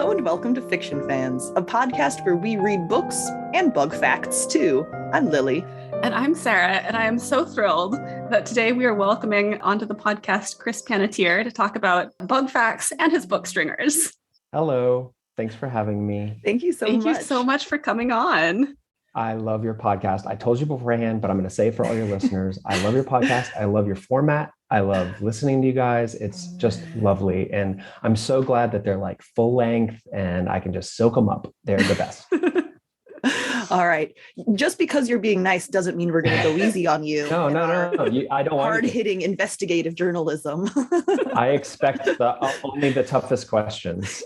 Hello and welcome to Fiction Fans, a podcast where we read books and bug facts too. I'm Lily. And I'm Sarah, and I am so thrilled that today we are welcoming onto the podcast Chris Panatier to talk about bug facts and his book stringers. Hello. Thanks for having me. Thank you so much. Thank you so much for coming on. I love your podcast. I told you beforehand, but I'm going to say it for all your listeners. I love your podcast. I love your format. I love listening to you guys. It's just lovely. And I'm so glad that they're like full length and I can just soak them up. They're the best. All right. Just because you're being nice doesn't mean we're going to go easy on you. No. I don't want hard-hitting investigative journalism. I expect only the toughest questions.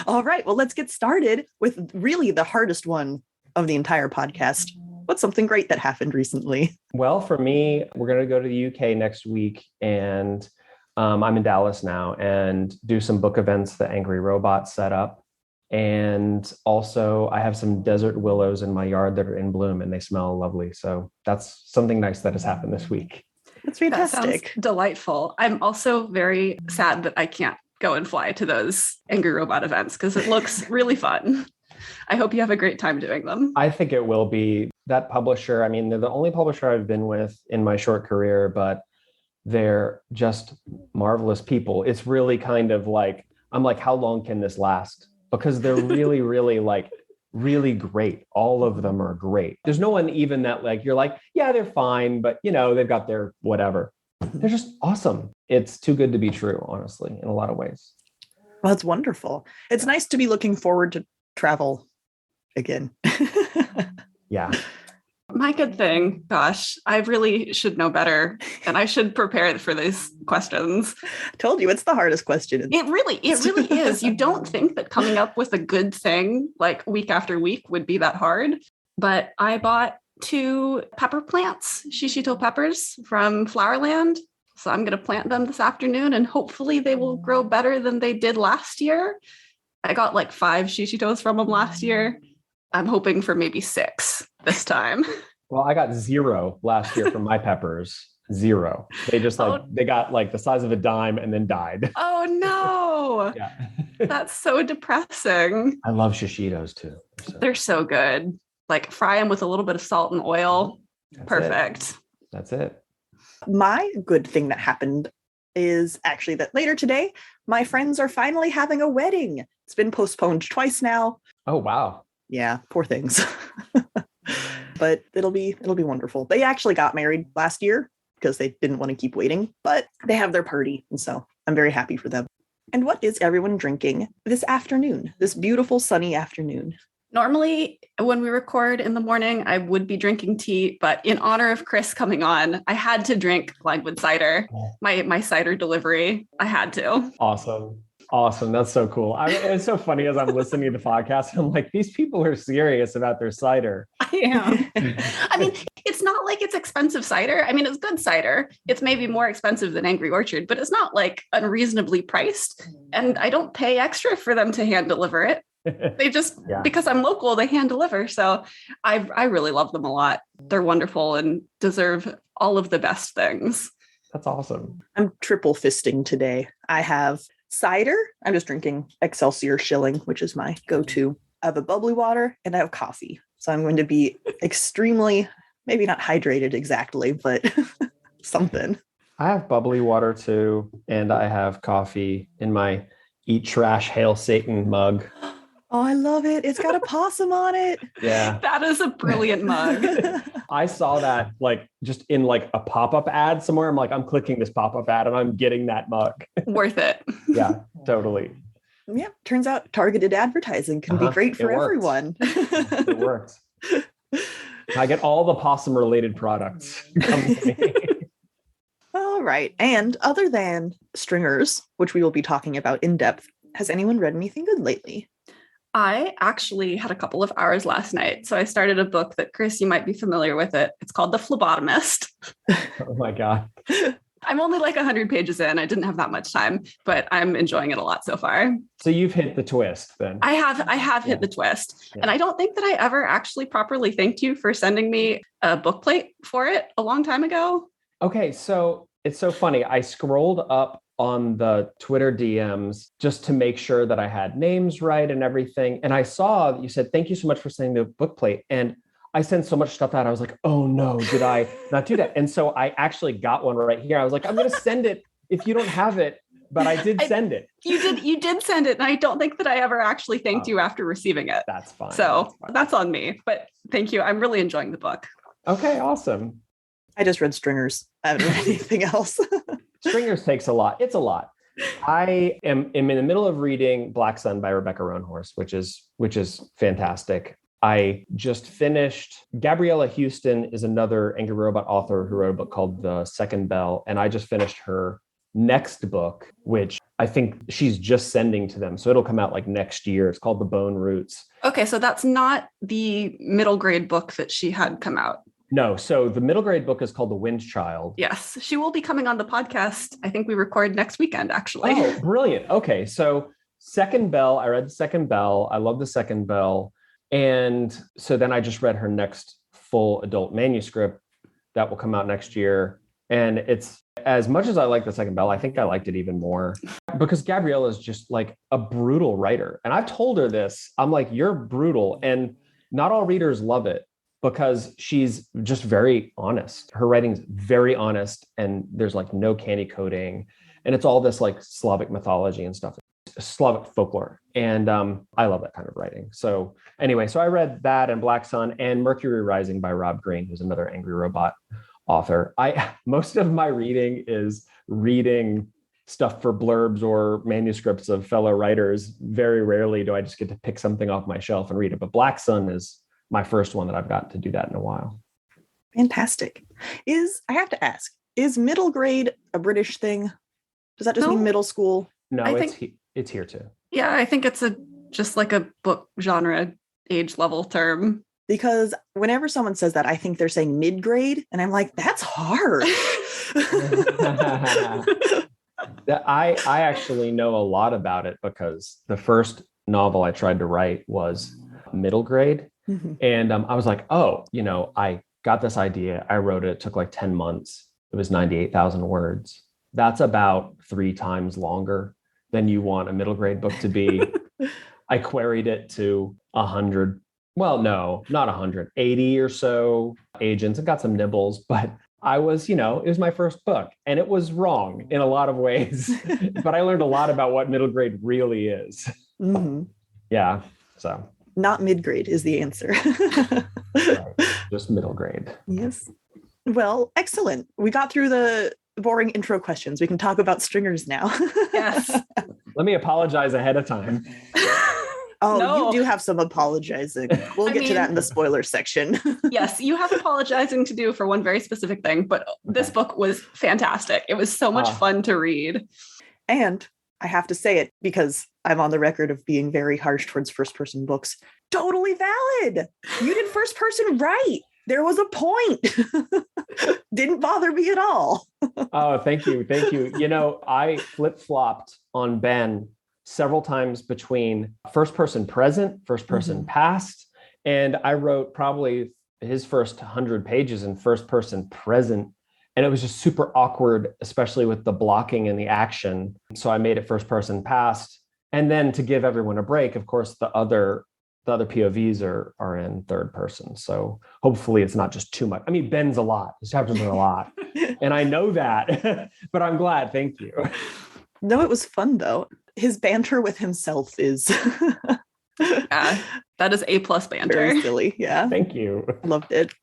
All right. Well, let's get started with really the hardest one of the entire podcast. What's something great that happened recently? Well, for me, we're going to go to the UK next week, and I'm in Dallas now, and do some book events that Angry Robot set up. And also I have some desert willows in my yard that are in bloom and they smell lovely. So that's something nice that has happened this week. That's fantastic. That sounds delightful. I'm also very sad that I can't go and fly to those Angry Robot events because it looks really fun. I hope you have a great time doing them. I think it will be. That publisher, I mean, they're the only publisher I've been with in my short career, but they're just marvelous people. It's really kind of like, I'm like, how long can this last? Because they're really, really great. All of them are great. There's no one even that like, you're like, yeah, they're fine, but you know, they've got their whatever. They're just awesome. It's too good to be true, honestly, in a lot of ways. Well, that's wonderful. It's nice to be looking forward to travel again. Yeah. My good thing, gosh, I really should know better and I should prepare for these questions. Told you it's the hardest question. It really is. You don't think that coming up with a good thing like week after week would be that hard. But I bought 2 pepper plants, shishito peppers from Flowerland. So I'm going to plant them this afternoon and hopefully they will grow better than they did last year. I got like 5 shishitos from them last year. I'm hoping for maybe 6 this time. Well, I got 0 last year from my peppers. 0. They just they got like the size of a dime and then died. Oh no. Yeah. That's so depressing. I love shishitos too. They're so good. Like fry them with a little bit of salt and oil. Perfect. That's it. My good thing that happened is actually that later today, my friends are finally having a wedding. It's been postponed twice now. Oh, wow. Yeah, poor things. But it'll be wonderful. They actually got married last year because they didn't want to keep waiting, but they have their party. And so I'm very happy for them. And what is everyone drinking this afternoon, this beautiful sunny afternoon? Normally, when we record in the morning, I would be drinking tea, but in honor of Chris coming on, I had to drink Glenwood cider, my cider delivery. I had to. Awesome. That's so cool. It's so funny as I'm listening to the podcast. I'm like, these people are serious about their cider. I am. I mean, it's not like it's expensive cider. I mean, it's good cider. It's maybe more expensive than Angry Orchard, but it's not like unreasonably priced. And I don't pay extra for them to hand deliver it. They just, because I'm local, they hand deliver. So I really love them a lot. They're wonderful and deserve all of the best things. That's awesome. I'm triple fisting today. I have cider. I'm just drinking Excelsior Shilling, which is my go-to. I have a bubbly water and I have coffee. So I'm going to be extremely, maybe not hydrated exactly, but something. I have bubbly water too. And I have coffee in my Eat Trash, Hail Satan mug. Oh, I love it. It's got a possum on it. Yeah. That is a brilliant mug. I saw that like just in like a pop-up ad somewhere. I'm like, I'm clicking this pop-up ad and I'm getting that mug. Worth it. Yeah, totally. Yeah. Turns out targeted advertising can be great for everyone. It works. I get all the possum related products. All right. And other than stringers, which we will be talking about in depth, has anyone read anything good lately? I actually had a couple of hours last night. So I started a book that, Chris, you might be familiar with it. It's called The Phlebotomist. Oh my God. I'm only like 100 pages in. I didn't have that much time, but I'm enjoying it a lot so far. So you've hit the twist then. I have hit the twist. Yeah. And I don't think that I ever actually properly thanked you for sending me a book plate for it a long time ago. Okay. So it's so funny. I scrolled up on the Twitter DMs just to make sure that I had names right and everything. And I saw that you said, thank you so much for sending the book plate. And I sent so much stuff out. I was like, oh no, did I not do that? And so I actually got one right here. I was like, I'm going to send it if you don't have it, but I did send it. You did send it. And I don't think that I ever actually thanked you after receiving it. That's fine. So that's on me, but thank you. I'm really enjoying the book. Okay, awesome. I just read Stringers. I haven't read anything else. Stringers takes a lot. It's a lot. I am in the middle of reading Black Sun by Rebecca Roanhorse, which is fantastic. I just finished. Gabriella Houston is another Angry Robot author who wrote a book called The Second Bell, and I just finished her next book, which I think she's just sending to them. So it'll come out like next year. It's called The Bone Roots. Okay, so that's not the middle grade book that she had come out. No, so the middle grade book is called The Wind Child. Yes, she will be coming on the podcast. I think we record next weekend, actually. Oh, brilliant. Okay, so Second Bell, I read The Second Bell. I love The Second Bell. And so then I just read her next full adult manuscript that will come out next year. And it's, as much as I like The Second Bell, I think I liked it even more because Gabriella is just like a brutal writer. And I've told her this, I'm like, you're brutal. And not all readers love it because she's just very honest. Her writing's very honest and there's like no candy coating. And it's all this like Slavic mythology and stuff, Slavic folklore. And I love that kind of writing. So anyway, so I read that and Black Sun and Mercury Rising by Rob Greene, who's another Angry Robot author. Most of my reading is reading stuff for blurbs or manuscripts of fellow writers. Very rarely do I just get to pick something off my shelf and read it. But Black Sun is my first one that I've gotten to do that in a while. Fantastic. I have to ask, is middle grade a British thing? Does that just mean middle school? No, it's here too. Yeah, I think it's just like a book genre age level term. Because whenever someone says that, I think they're saying mid-grade. And I'm like, that's hard. I actually know a lot about it because the first novel I tried to write was middle grade. Mm-hmm. And I was like, I got this idea. I wrote it. It took like 10 months. It was 98,000 words. That's about 3 times longer than you want a middle grade book to be. I queried it to 100. Well, no, not 100, 80 or so agents. I got some nibbles, but I was, it was my first book and it was wrong in a lot of ways, but I learned a lot about what middle grade really is. Mm-hmm. Yeah. So not mid-grade is the answer. Right. Just middle grade. Yes. Well, excellent. We got through the boring intro questions. We can talk about Stringers now. Yes. Let me apologize ahead of time. Oh, no. You do have some apologizing. We'll get to that in the spoiler section. Yes, you have apologizing to do for one very specific thing, but this book was fantastic. It was so much fun to read. And I have to say it because I'm on the record of being very harsh towards first-person books. Totally valid. You did first person right. There was a point. Didn't bother me at all. Oh, thank you. Thank you. I flip-flopped on Ben several times between first person present, first person past. And I wrote probably his first 100 pages in first person present. And it was just super awkward, especially with the blocking and the action. So I made it first person past. And then to give everyone a break, of course, the other POVs are in third person. So hopefully it's not just too much. I mean, Ben's a lot. His chapters are a lot. And I know that, but I'm glad. Thank you. No, it was fun though. His banter with himself is yeah, that is A+ banter. Very silly. Yeah. Thank you. Loved it.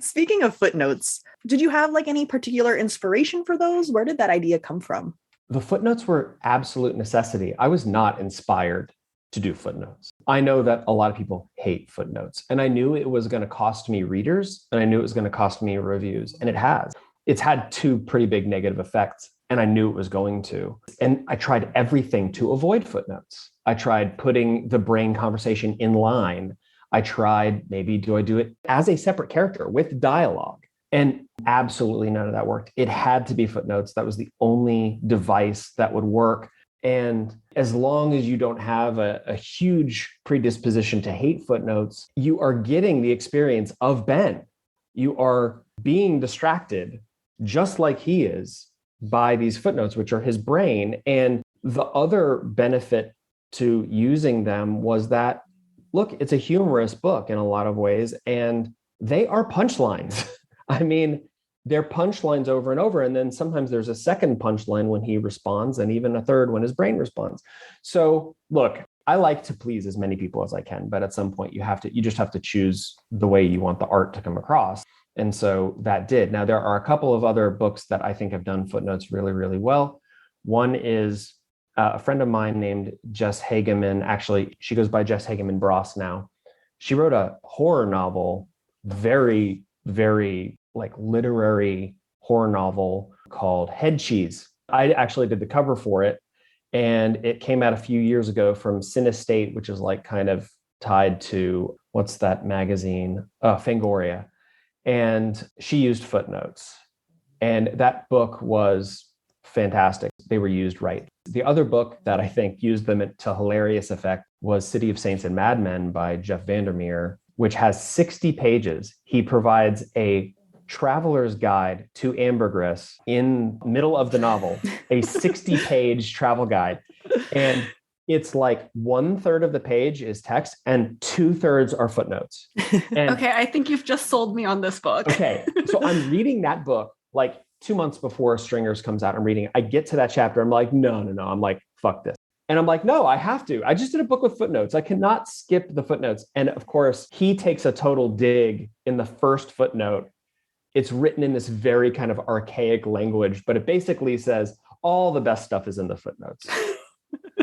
Speaking of footnotes, did you have like any particular inspiration for those? Where did that idea come from? The footnotes were absolute necessity. I was not inspired to do footnotes. I know that a lot of people hate footnotes, and I knew it was going to cost me readers, and I knew it was going to cost me reviews, and it has. It's had 2 pretty big negative effects, and I knew it was going to. And I tried everything to avoid footnotes. I tried putting the brain conversation in line. I tried, maybe do I do it as a separate character with dialogue? And absolutely none of that worked. It had to be footnotes. That was the only device that would work. And as long as you don't have a huge predisposition to hate footnotes, you are getting the experience of Ben. You are being distracted just like he is by these footnotes, which are his brain. And the other benefit to using them was that, look, it's a humorous book in a lot of ways, and they are punchlines. I mean, they're punchlines over and over. And then sometimes there's a second punchline when he responds, and even a third when his brain responds. So look, I like to please as many people as I can, but at some point you just have to choose the way you want the art to come across. And so that did. Now, there are a couple of other books that I think have done footnotes really, really well. One is a friend of mine named Jess Hageman. Actually, she goes by Jess Hageman Bross now. She wrote a horror novel, very, very like literary horror novel called Head Cheese. I actually did the cover for it, and it came out a few years ago from Cinestate, which is like kind of tied to, what's that magazine? Fangoria. And she used footnotes. And that book was fantastic. They were used right. The other book that I think used them to hilarious effect was City of Saints and Madmen by Jeff Vandermeer, which has 60 pages. He provides a traveler's guide to ambergris in middle of the novel, a 60-page travel guide. And it's like 1/3 of the page is text and 2/3 are footnotes. And, okay, I think you've just sold me on this book. Okay, so I'm reading that book like 2 months before Stringers comes out. I'm reading it. I get to that chapter. I'm like, no. I'm like, fuck this. And I'm like, no, I have to. I just did a book with footnotes. I cannot skip the footnotes. And of course, he takes a total dig in the first footnote. It's written in this very kind of archaic language, but it basically says all the best stuff is in the footnotes.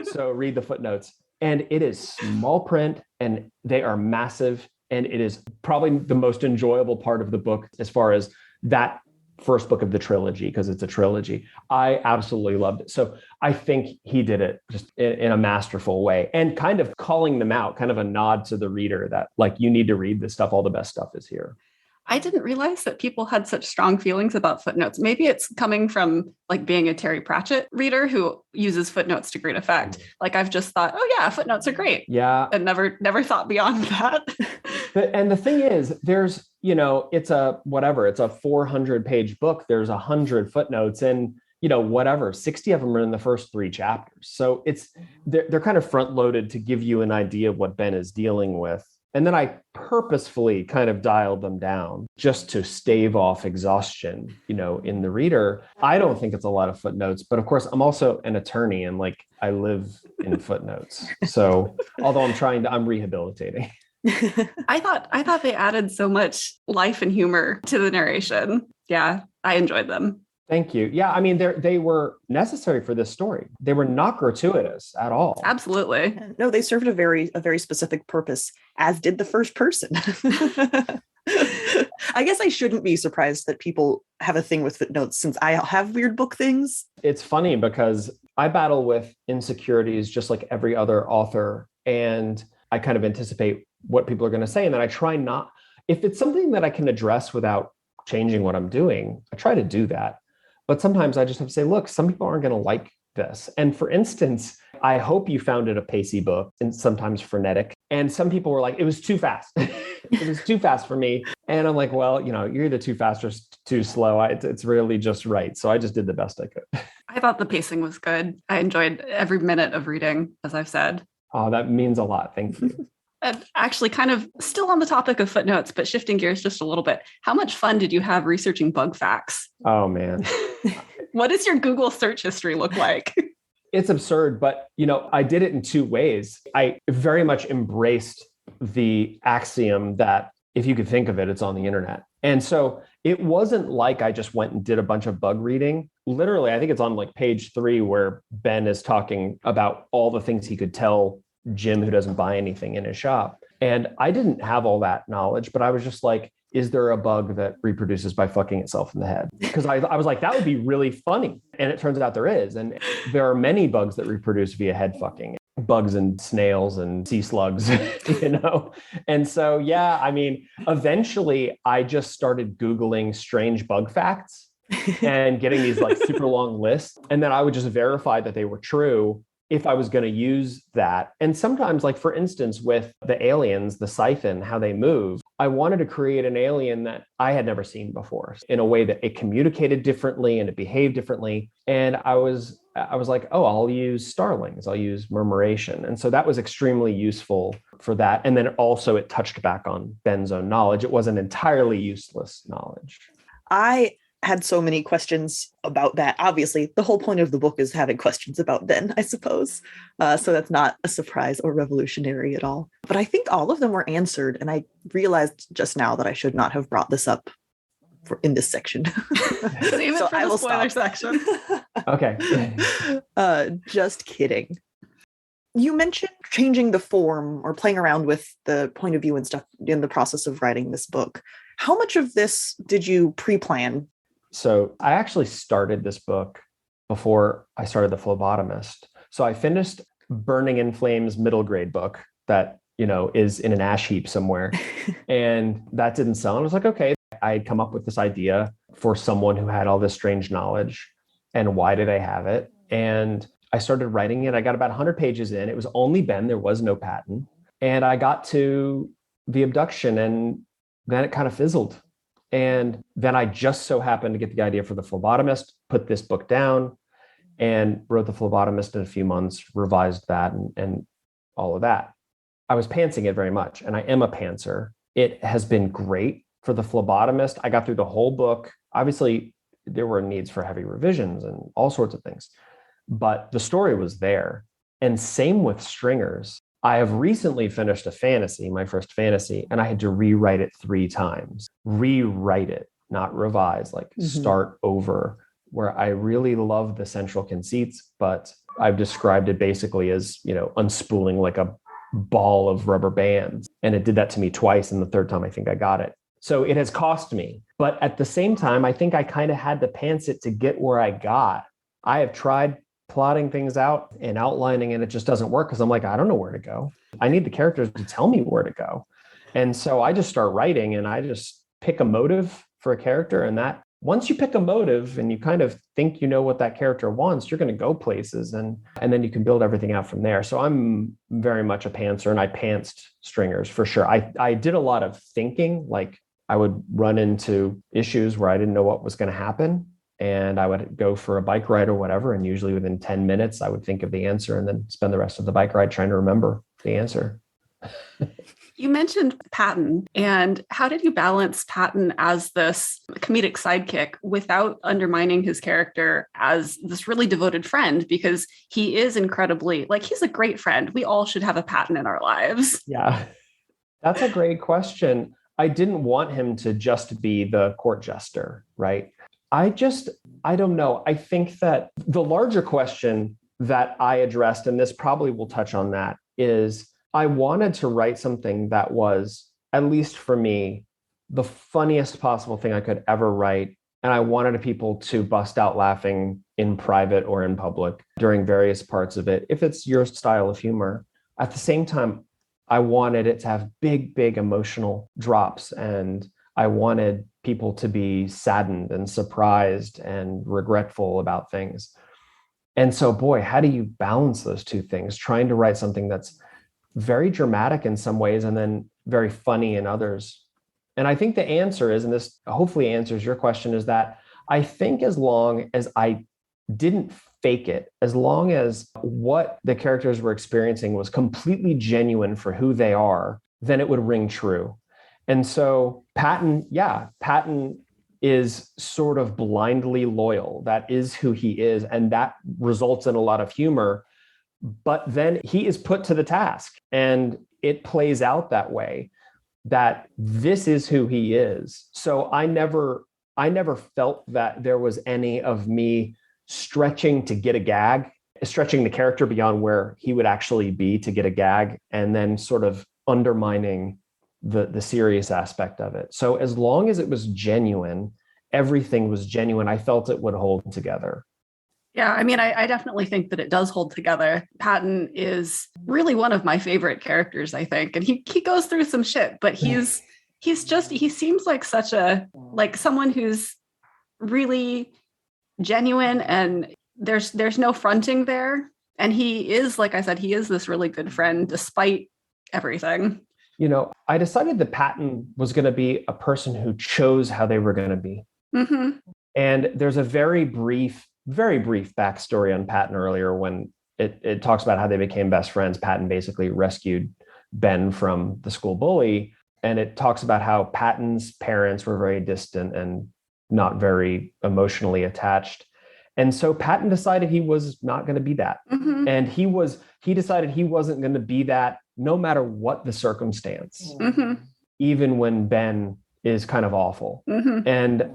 So read the footnotes. And it is small print and they are massive. And it is probably the most enjoyable part of the book as far as that first book of the trilogy, because it's a trilogy. I absolutely loved it. So I think he did it just in a masterful way, and kind of calling them out, kind of a nod to the reader that like, you need to read this stuff. All the best stuff is here. I didn't realize that people had such strong feelings about footnotes. Maybe it's coming from like being a Terry Pratchett reader who uses footnotes to great effect. Like I've just thought, oh yeah, footnotes are great. Yeah. And never thought beyond that. And the thing is, there's, it's a 400-page book. There's 100 footnotes and, whatever, 60 of them are in the first 3 chapters. So they're kind of front loaded to give you an idea of what Ben is dealing with. And then I purposefully kind of dialed them down just to stave off exhaustion, in the reader. I don't think it's a lot of footnotes, but of course I'm also an attorney and like I live in footnotes. So although I'm rehabilitating. I thought they added so much life and humor to the narration. Yeah, I enjoyed them. Thank you. Yeah, I mean, they were necessary for this story. They were not gratuitous at all. Absolutely. No, they served a very specific purpose, as did the first person. I guess I shouldn't be surprised that people have a thing with footnotes, since I have weird book things. It's funny because I battle with insecurities just like every other author, and I kind of anticipate what people are going to say. And then I try not, if it's something that I can address without changing what I'm doing, I try to do that. But sometimes I just have to say, look, some people aren't going to like this. And for instance, I hope you found it a pacey book and sometimes frenetic. And some people were like, it was too fast. It was too fast for me. And I'm like, well, you're either too fast or too slow. It's really just right. So I just did the best I could. I thought the pacing was good. I enjoyed every minute of reading, as I've said. Oh, that means a lot. Thank you. And actually, kind of still on the topic of footnotes, but shifting gears just a little bit. How much fun did you have researching bug facts? Oh, man. What does your Google search history look like? It's absurd, but, I did it in 2 ways. I very much embraced the axiom that if you could think of it, it's on the internet. And so it wasn't like I just went and did a bunch of bug reading. Literally, I think it's on like page 3 where Ben is talking about all the things he could tell Jim, who doesn't buy anything in his shop. And I didn't have all that knowledge, but I was just like, is there a bug that reproduces by fucking itself in the head? Because I was like, that would be really funny. And it turns out there is. And there are many bugs that reproduce via head fucking. Bugs and snails and sea slugs, And so, yeah, I mean, eventually I just started Googling strange bug facts and getting these like super long lists. And then I would just verify that they were true if I was going to use that. And sometimes, like for instance, with the aliens, the siphon, how they move, I wanted to create an alien that I had never seen before in a way that it communicated differently and it behaved differently. And I was like, oh, I'll use starlings, I'll use murmuration. And so that was extremely useful for that. And then also it touched back on Ben's own knowledge. It wasn't entirely useless knowledge. I had so many questions about that. Obviously, the whole point of the book is having questions about Ben, I suppose. So that's not a surprise or revolutionary at all. But I think all of them were answered. And I realized just now that I should not have brought this up in this section. Save it so for I the will spoiler stop. section. Okay. Just kidding. You mentioned changing the form or playing around with the point of view and stuff in the process of writing this book. How much of this did you pre-plan? So I actually started this book before I started The Phlebotomist. So I finished Burning in Flames middle grade book that, is in an ash heap somewhere. And that didn't sell. And I was like, okay, I had come up with this idea for someone who had all this strange knowledge. And why did I have it? And I started writing it. I got about 100 pages in. It was only Ben. There was no Patton. And I got to the abduction and then it kind of fizzled. And then I just so happened to get the idea for The Phlebotomist, put this book down and wrote The Phlebotomist in a few months, revised that and all of that. I was pantsing it very much. And I am a pantser. It has been great for The Phlebotomist. I got through the whole book. Obviously, there were needs for heavy revisions and all sorts of things, but the story was there. And same with Stringers. I have recently finished a fantasy, my first fantasy, and I had to rewrite it 3 times. Rewrite it, not revise, start over, where I really love the central conceits, but I've described it basically as, unspooling like a ball of rubber bands. And it did that to me twice. And the third time, I think I got it. So it has cost me. But at the same time, I think I kind of had to pants it to get where I got. I have tried plotting things out and outlining, and it just doesn't work because I'm like, I don't know where to go. I need the characters to tell me where to go. And so I just start writing and I just pick a motive for a character. And that once you pick a motive and you kind of think you know what that character wants, you're going to go places and then you can build everything out from there. So I'm very much a pantser, and I pantsed Stringers for sure. I did a lot of thinking, like I would run into issues where I didn't know what was going to happen. And I would go for a bike ride or whatever. And usually within 10 minutes, I would think of the answer and then spend the rest of the bike ride trying to remember the answer. You mentioned Patton, and how did you balance Patton as this comedic sidekick without undermining his character as this really devoted friend? Because he is incredibly, he's a great friend. We all should have a Patton in our lives. Yeah, that's a great question. I didn't want him to just be the court jester, right? I don't know. I think that the larger question that I addressed, and this probably will touch on that, is I wanted to write something that was, at least for me, the funniest possible thing I could ever write. And I wanted people to bust out laughing in private or in public during various parts of it, if it's your style of humor. At the same time, I wanted it to have big, big emotional drops. And I wanted people to be saddened and surprised and regretful about things. And so, boy, how do you balance those two things? Trying to write something that's very dramatic in some ways and then very funny in others. And I think the answer is, and this hopefully answers your question, is that I think as long as I didn't fake it, as long as what the characters were experiencing was completely genuine for who they are, then it would ring true. And so Patton is sort of blindly loyal. That is who he is. And that results in a lot of humor. But then he is put to the task, and it plays out that way, that this is who he is. So I never felt that there was any of me stretching to get a gag, stretching the character beyond where he would actually be to get a gag, and then sort of undermining the serious aspect of it. So as long as it was genuine, everything was genuine, I felt it would hold together. Yeah, I mean, I definitely think that it does hold together. Patton is really one of my favorite characters, I think. And he goes through some shit, but he seems like someone who's really genuine, and there's no fronting there. And he is, like I said, he is this really good friend despite everything. I decided that Patton was going to be a person who chose how they were going to be. Mm-hmm. And there's a very brief backstory on Patton earlier when it talks about how they became best friends. Patton basically rescued Ben from the school bully. And it talks about how Patton's parents were very distant and not very emotionally attached. And so Patton decided he was not going to be that. Mm-hmm. And he decided he wasn't going to be that no matter what the circumstance, Mm-hmm. even when Ben is kind of awful. Mm-hmm. And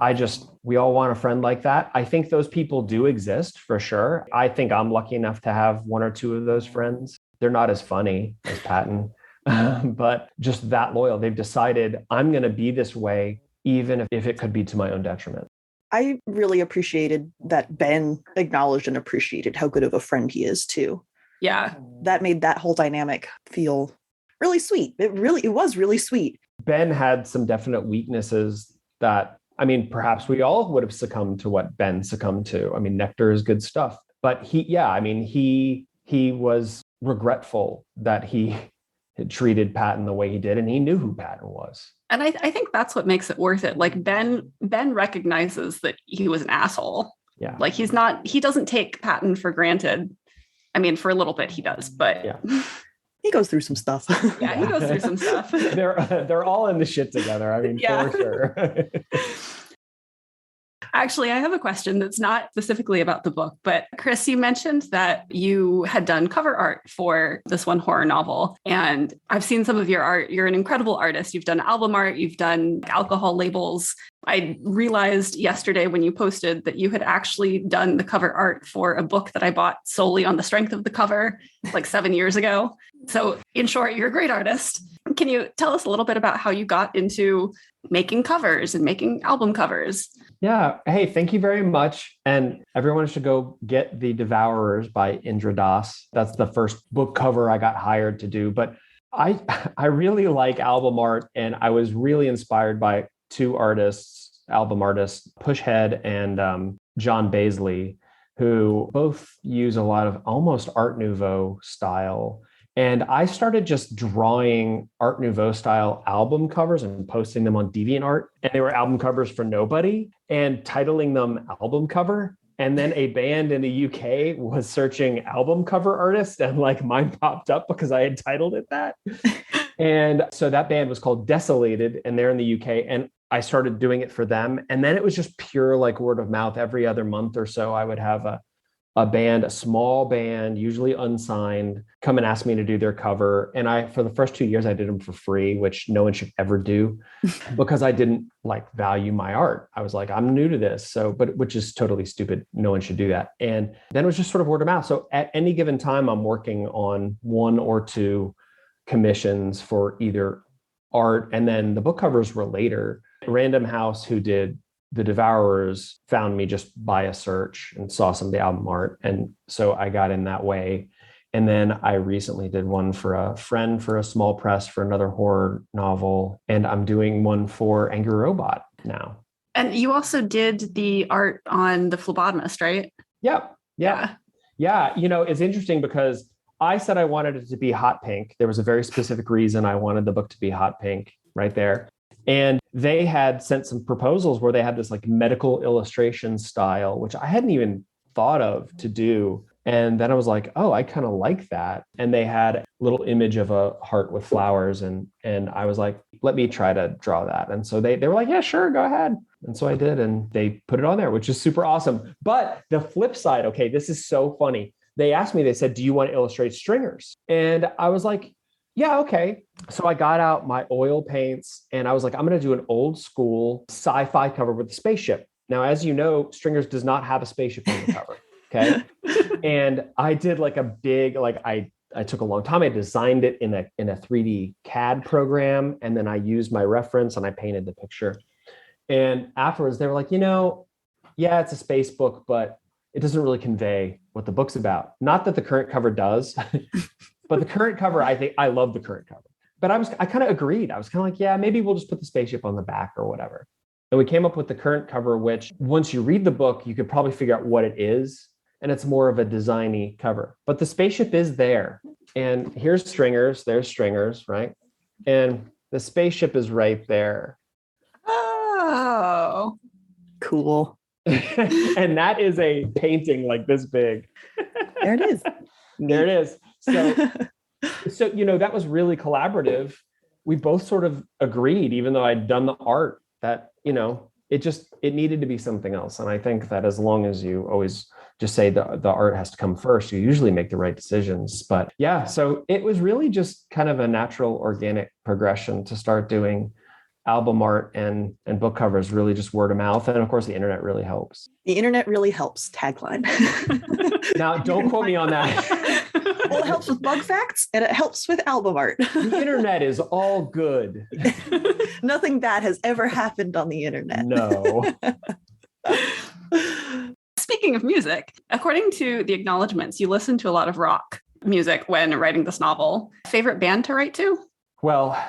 we all want a friend like that. I think those people do exist for sure. I think I'm lucky enough to have one or two of those friends. They're not as funny as Patton, but just that loyal. They've decided I'm going to be this way, even if it could be to my own detriment. I really appreciated that Ben acknowledged and appreciated how good of a friend he is too. Yeah. That made that whole dynamic feel really sweet. It was really sweet. Ben had some definite weaknesses that, perhaps we all would have succumbed to what Ben succumbed to. Nectar is good stuff, but he was regretful that he had treated Patton the way he did, and he knew who Patton was. And I think that's what makes it worth it. Like Ben recognizes that he was an asshole. Yeah. Like he doesn't take Patton for granted. For a little bit he does, but yeah. He goes through some stuff. Yeah, he goes through some stuff. They're all in the shit together. Yeah. For sure. Actually, I have a question that's not specifically about the book, but Chris, you mentioned that you had done cover art for this one horror novel, and I've seen some of your art. You're an incredible artist. You've done album art, you've done alcohol labels. I realized yesterday when you posted that you had actually done the cover art for a book that I bought solely on the strength of the cover like 7 years ago. So in short, you're a great artist. Can you tell us a little bit about how you got into making covers and making album covers? Yeah. Hey, thank you very much. And everyone should go get The Devourers by Indra Das. That's the first book cover I got hired to do. But I really like album art, and I was really inspired by two album artists, Pushhead and John Baisley, who both use a lot of almost Art Nouveau style. And I started just drawing Art Nouveau style album covers and posting them on DeviantArt. And they were album covers for nobody and titling them album cover. And then a band in the UK was searching album cover artists, and like mine popped up because I had titled it that. And so that band was called Desolated, and they're in the UK. And I started doing it for them. And then it was just pure like word of mouth. Every other month or so, I would have a small band, usually unsigned, come and ask me to do their cover. And for the first 2 years, I did them for free, which no one should ever do because I didn't like value my art. I was like, I'm new to this. Which is totally stupid. No one should do that. And then it was just sort of word of mouth. So at any given time, I'm working on one or two commissions for either art. And then the book covers were later. Random House, who did The Devourers, found me just by a search and saw some of the album art. And so I got in that way. And then I recently did one for a friend for a small press for another horror novel. And I'm doing one for Angry Robot now. And you also did the art on The Phlebotomist, right? Yep. Yeah. It's interesting because I said I wanted it to be hot pink. There was a very specific reason I wanted the book to be hot pink right there. And they had sent some proposals where they had this like medical illustration style, which I hadn't even thought of to do. And then I was like, oh, I kind of like that. And they had a little image of a heart with flowers. And I was like, let me try to draw that. And so they were like, yeah, sure, go ahead. And so I did. And they put it on there, which is super awesome. But the flip side, okay, this is so funny. They asked me, they said, do you want to illustrate stringers? And I was like, yeah, okay. So I got out my oil paints and I was like, I'm going to do an old school sci-fi cover with a spaceship. Now, as you know, Stringers does not have a spaceship on the cover. Okay. And I did like a big, I took a long time. I designed it in a 3D CAD program. And then I used my reference and I painted the picture. And afterwards they were like, yeah, it's a space book, but it doesn't really convey what the book's about. Not that the current cover does, but the current cover, I love the current cover. But I kind of agreed. I was kind of like, yeah, maybe we'll just put the spaceship on the back or whatever. And we came up with the current cover, which once you read the book, you could probably figure out what it is. and it's more of a designy cover. But the spaceship is there. And here's stringers, there's stringers, right? And the spaceship is right there. Oh, Cool. And that is a painting like this big. There it is. There it is. So, that was really collaborative. We both sort of agreed, even though I'd done the art, that, it needed to be something else. And I think that as long as you always just say the art has to come first, you usually make the right decisions. But yeah, so it was really just kind of a natural, organic progression to start doing album art and book covers, really just word of mouth. And of course, the internet really helps. The internet really helps. Tagline. Now, don't quote me on that. Well, it helps with bug facts and it helps with album art. The internet is all good. Nothing bad has ever happened on the internet. No. Speaking of music, according to the acknowledgments, you listen to a lot of rock music when writing this novel. Favorite band to write to? Well,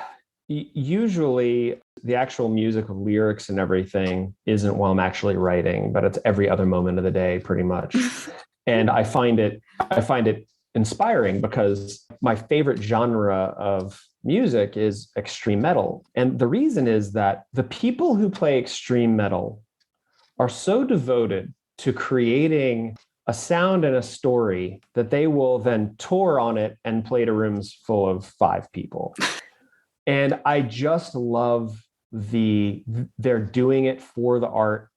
usually the actual musical lyrics and everything isn't while I'm actually writing, but it's every other moment of the day, pretty much. And I find it inspiring because my favorite genre of music is extreme metal. And the reason is that the people who play extreme metal are so devoted to creating a sound and a story that they will then tour on it and play to rooms full of 5 people. And I just love they're doing it for the art,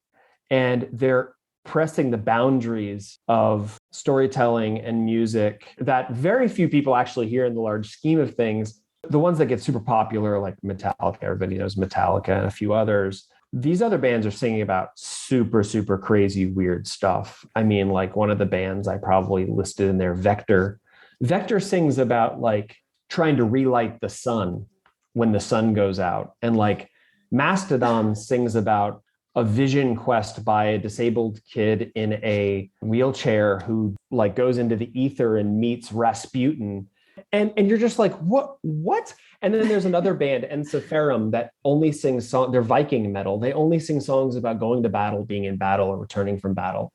and they're pressing the boundaries of storytelling and music that very few people actually hear in the large scheme of things. The ones that get super popular, like Metallica, everybody knows Metallica and a few others. These other bands are singing about super, super crazy, weird stuff. I mean, like one of the bands I probably listed in there, Vector. Vector sings about like trying to relight the sun when the sun goes out. And like Mastodon sings about a vision quest by a disabled kid in a wheelchair who like goes into the ether and meets Rasputin. And you're just like, what? And then there's another band, Ensiferum, that only sings songs. They're Viking metal. They only sing songs about going to battle, being in battle, or returning from battle.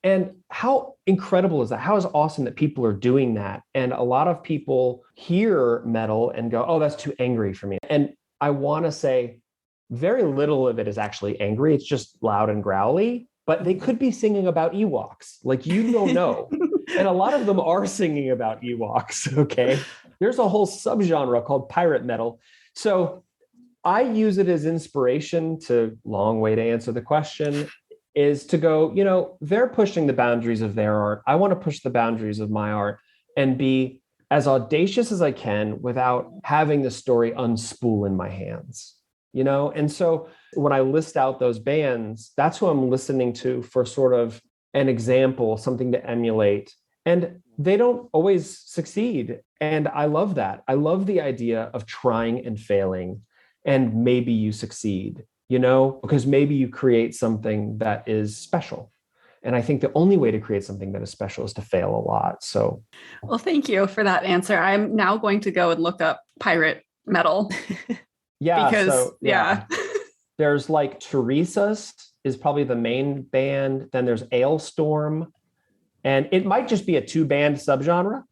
And how incredible is that? How is awesome that people are doing that? And a lot of people hear metal and go, oh, that's too angry for me. And I want to say very little of it is actually angry. It's just loud and growly, but they could be singing about Ewoks. Like, you don't know. And a lot of them are singing about Ewoks, okay? There's a whole subgenre called pirate metal. So I use it as inspiration to, long way to answer the question, is to go, they're pushing the boundaries of their art. I want to push the boundaries of my art and be as audacious as I can without having the story unspool in my hands, And so when I list out those bands, that's who I'm listening to for sort of an example, something to emulate. And they don't always succeed. And I love that. I love the idea of trying and failing, and maybe you succeed, because maybe you create something that is special. And I think the only way to create something that is special is to fail a lot. So, well, thank you for that answer. I'm now going to go and look up pirate metal. Yeah. Because, There's like Teresa's is probably the main band. Then there's Ailstorm. And it might just be a 2-band subgenre.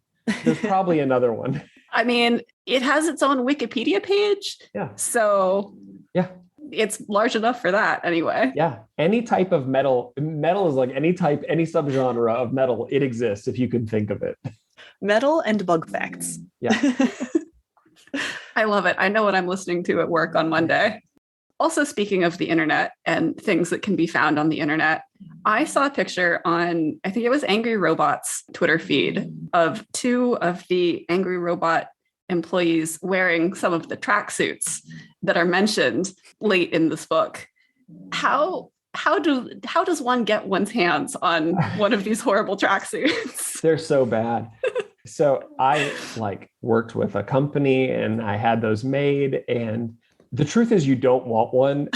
There's probably another one. I mean, it has its own Wikipedia page. Yeah. So yeah, it's large enough for that anyway. Yeah. Any type of metal is like any subgenre of metal. It exists if you can think of it. Metal and bug facts. Yeah. I love it. I know what I'm listening to at work on Monday. Also, speaking of the internet and things that can be found on the internet, I saw a picture on, I think it was Angry Robot's Twitter feed of 2 of the Angry Robot employees wearing some of the tracksuits that are mentioned late in this book. How does one get one's hands on one of these horrible tracksuits? They're so bad. So I worked with a company and I had those made, and the truth is you don't want one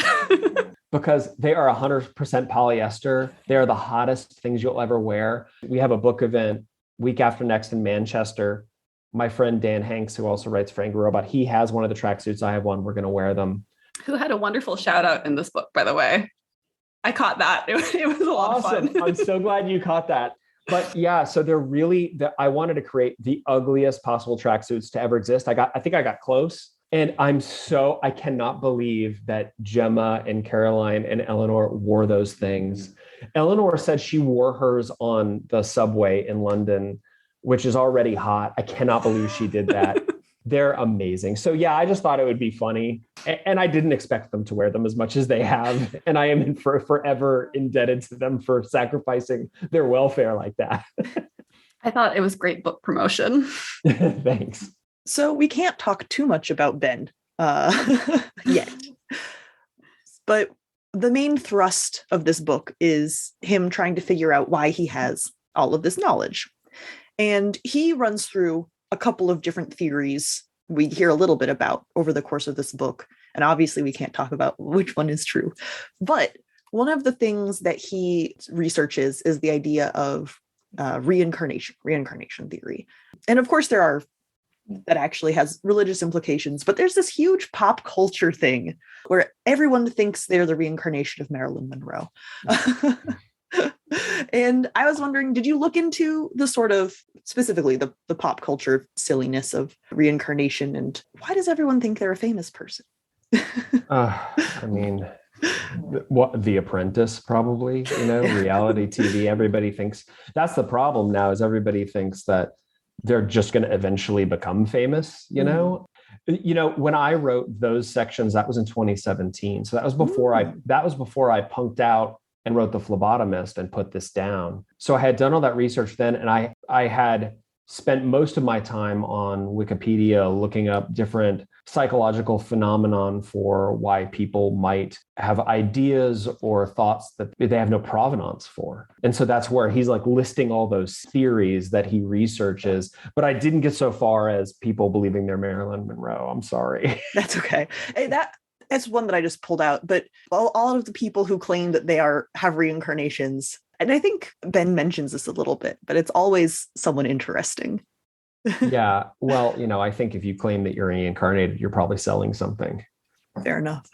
because they are 100% polyester. They are the hottest things you'll ever wear. We have a book event week after next in Manchester. My friend Dan Hanks, who also writes for Angry Robot, he has one of the tracksuits. I have one. We're going to wear them. Who had a wonderful shout out in this book, by the way. I caught that. It was a lot of fun. I'm so glad you caught that. But yeah, so I wanted to create the ugliest possible tracksuits to ever exist. I think I got close. And I cannot believe that Gemma and Caroline and Eleanor wore those things. Eleanor said she wore hers on the subway in London, which is already hot. I cannot believe she did that. They're amazing. So yeah, I just thought it would be funny. And I didn't expect them to wear them as much as they have. And I am forever indebted to them for sacrificing their welfare like that. I thought it was great book promotion. Thanks. So we can't talk too much about Ben yet. But the main thrust of this book is him trying to figure out why he has all of this knowledge. And he runs through a couple of different theories we hear a little bit about over the course of this book. And obviously we can't talk about which one is true. But one of the things that he researches is the idea of reincarnation theory. And of course that actually has religious implications, but there's this huge pop culture thing where everyone thinks they're the reincarnation of Marilyn Monroe. And I was wondering, did you look into the sort of, specifically the pop culture silliness of reincarnation, and why does everyone think they're a famous person? I mean, The Apprentice, probably, reality TV. Everybody thinks that's the problem now, is everybody thinks that they're just going to eventually become famous, when I wrote those sections, that was in 2017. So that was before I punked out and wrote The Phlebotomist and put this down. So I had done all that research then, and I had spent most of my time on Wikipedia looking up different psychological phenomenon for why people might have ideas or thoughts that they have no provenance for. And so that's where he's like listing all those theories that he researches. But I didn't get so far as people believing they're Marilyn Monroe. I'm sorry. That's okay. Hey, that's one that I just pulled out. But all of the people who claim that they have reincarnations, and I think Ben mentions this a little bit, but it's always someone interesting. Yeah. Well, I think if you claim that you're reincarnated, you're probably selling something. Fair enough.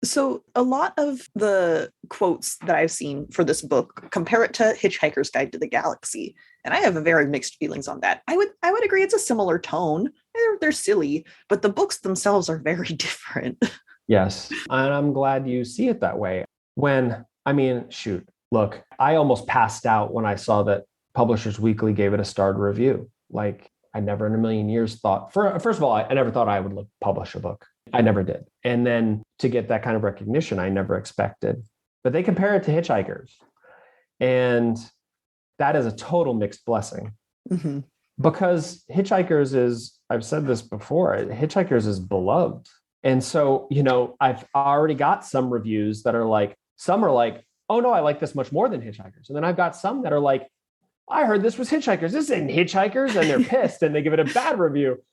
So a lot of the quotes that I've seen for this book compare it to Hitchhiker's Guide to the Galaxy. And I have a very mixed feelings on that. I would agree it's a similar tone. They're silly, but the books themselves are very different. Yes. And I'm glad you see it that way. Look, I almost passed out when I saw that Publishers Weekly gave it a starred review. Like, I never in a million years thought, first of all, I never thought I would publish a book. I never did. And then to get that kind of recognition, I never expected. But they compare it to Hitchhikers. And that is a total mixed blessing. Mm-hmm. Because Hitchhikers is, I've said this before, Hitchhikers is beloved. And so, I've already got some reviews that are like, some are like, oh no, I like this much more than Hitchhikers. And then I've got some that are like, I heard this was Hitchhikers. This isn't Hitchhikers. And they're pissed and they give it a bad review.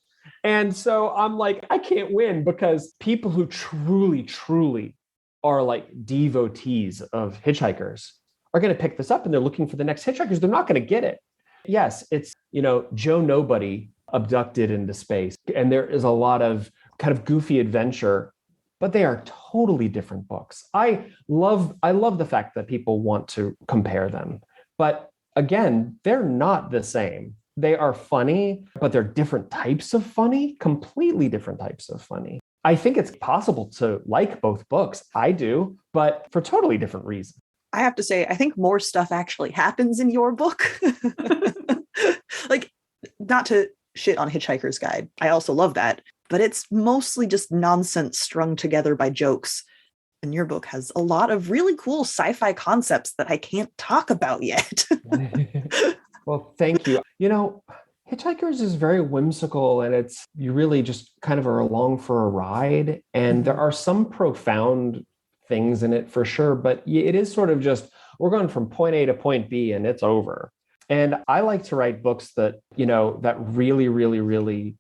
And so I'm like, I can't win, because people who truly, truly are like devotees of Hitchhikers are going to pick this up, and they're looking for the next Hitchhikers. They're not going to get it. Yes, it's, Joe Nobody abducted into space, and there is a lot of kind of goofy adventure, but they are totally different books. I love the fact that people want to compare them, but again, they're not the same. They are funny, but they're different types of funny, completely different types of funny. I think it's possible to like both books. I do, but for totally different reasons. I have to say, I think more stuff actually happens in your book. Like, not to shit on Hitchhiker's Guide. I also love that, but it's mostly just nonsense strung together by jokes. And your book has a lot of really cool sci-fi concepts that I can't talk about yet. Well, thank you. Hitchhikers is very whimsical, and you really just kind of are along for a ride. And there are some profound things in it for sure, but it is sort of just, we're going from point A to point B and it's over. And I like to write books that, that really, really, really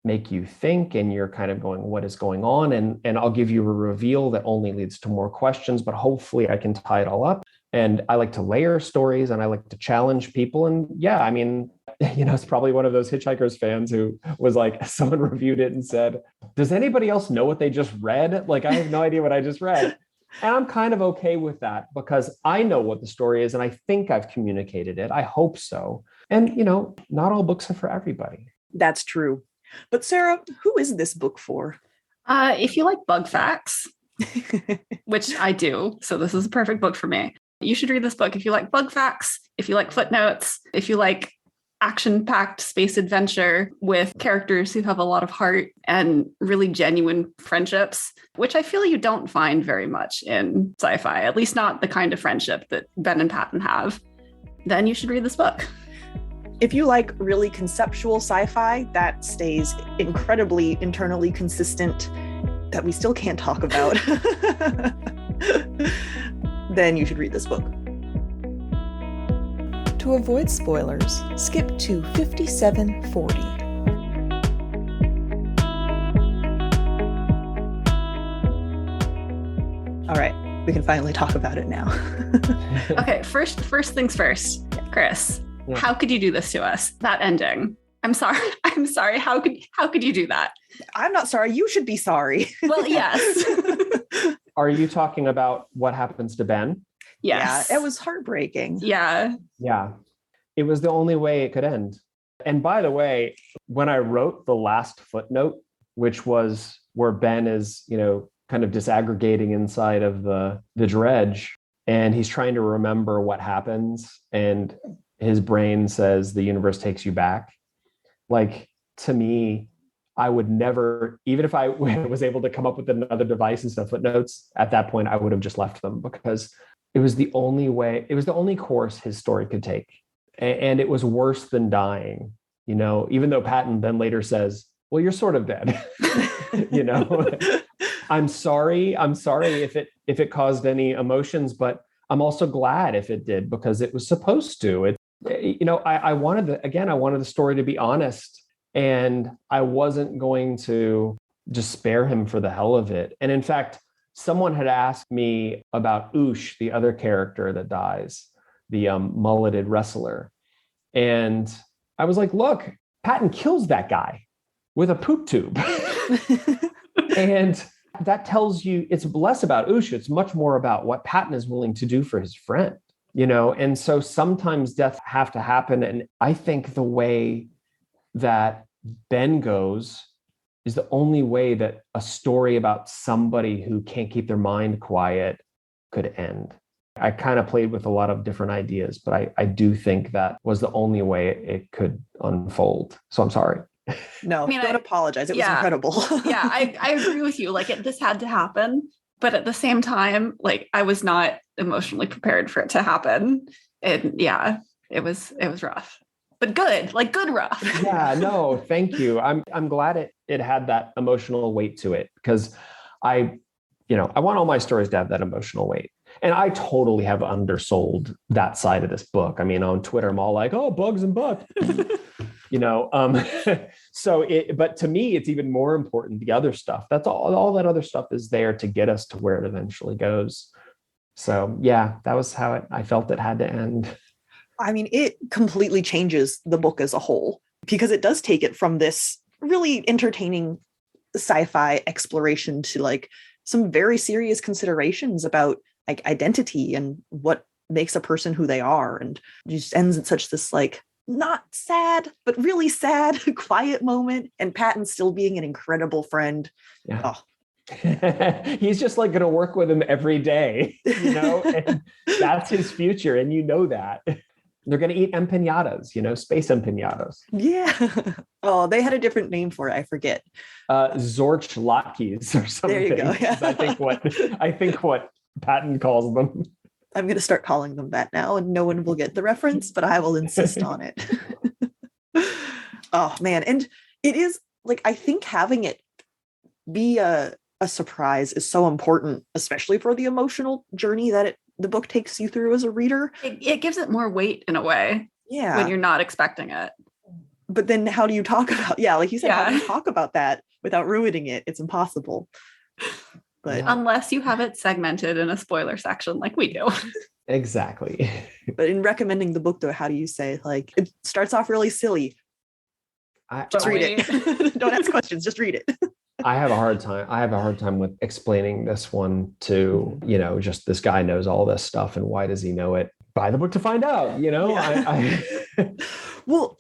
make you think, and you're kind of going, what is going on? And I'll give you a reveal that only leads to more questions, but hopefully I can tie it all up. And I like to layer stories, and I like to challenge people. And yeah, it's probably one of those Hitchhikers fans who was like, someone reviewed it and said, does anybody else know what they just read? Like, I have no idea what I just read. And I'm kind of okay with that because I know what the story is and I think I've communicated it. I hope so. And, not all books are for everybody. That's true. But Sarah, who is this book for? If you like bug facts, which I do, so this is a perfect book for me. You should read this book if you like bug facts, if you like footnotes, if you like action-packed space adventure with characters who have a lot of heart and really genuine friendships, which I feel you don't find very much in sci-fi, at least not the kind of friendship that Ben and Patton have, then you should read this book. If you like really conceptual sci-fi that stays incredibly internally consistent, that we still can't talk about, then you should read this book. To avoid spoilers, skip to 5740. All right, we can finally talk about it now. Okay, first things first. Chris, how could you do this to us? That ending. I'm sorry. How could you do that? I'm not sorry. You should be sorry. Well, yes. Are you talking about what happens to Ben? Yes. Yeah, it was heartbreaking. Yeah. Yeah. It was the only way it could end. And by the way, when I wrote the last footnote, which was where Ben is, kind of disaggregating inside of the dredge, and he's trying to remember what happens, and his brain says the universe takes you back. Like, to me, I would never, even if I was able to come up with another device instead of footnotes, at that point, I would have just left them because it was the only way, it was the only course his story could take. And it was worse than dying, even though Patton then later says, well, you're sort of dead. I'm sorry if it caused any emotions, but I'm also glad if it did because it was supposed to. I wanted the story to be honest, and I wasn't going to just spare him for the hell of it. And in fact, someone had asked me about Guush, the other character that dies, the mulleted wrestler. And I was like, look, Patton kills that guy with a poop tube. And that tells you it's less about Guush. It's much more about what Patton is willing to do for his friend, And so sometimes death have to happen. And I think the way that Ben goes is the only way that a story about somebody who can't keep their mind quiet could end. I kind of played with a lot of different ideas, but I do think that was the only way it could unfold. So I'm sorry. No, don't apologize. It was incredible. Yeah, I agree with you. This had to happen. But at the same time, I was not emotionally prepared for it to happen. And yeah, it was rough. But good, good rough. Yeah, no, thank you. I'm glad it had that emotional weight to it because I want all my stories to have that emotional weight. And I totally have undersold that side of this book. I mean, on Twitter, I'm all like, oh, bugs and butts. But to me, it's even more important, the other stuff. That's all that other stuff is there to get us to where it eventually goes. So yeah, that was how I felt it had to end. I mean, it completely changes the book as a whole because it does take it from this really entertaining sci-fi exploration to some very serious considerations about identity and what makes a person who they are. And it just ends in such this not sad, but really sad, quiet moment. And Patton still being an incredible friend. Yeah. Oh. He's just going to work with him every day, and that's his future. And that. They're going to eat empanadas, space empanadas. Yeah. Oh, they had a different name for it. I forget. Zorch latkes or something. There you go. Yeah. I think what Patton calls them. I'm going to start calling them that now, and no one will get the reference, but I will insist on it. Oh, man. And it is I think having it be a surprise is so important, especially for the emotional journey that the book takes you through as a reader. It gives it more weight in a way. Yeah. When you're not expecting it. But then how do you talk about, like you said, how do you talk about that without ruining it? It's impossible. But unless you have it segmented in a spoiler section like we do. Exactly. But in recommending the book, though, how do you say, it starts off really silly? Just read it. Don't ask questions, just read it. I have a hard time. I have a hard time with explaining this one to, just this guy knows all this stuff. And why does he know it? Buy the book to find out, Yeah. Well,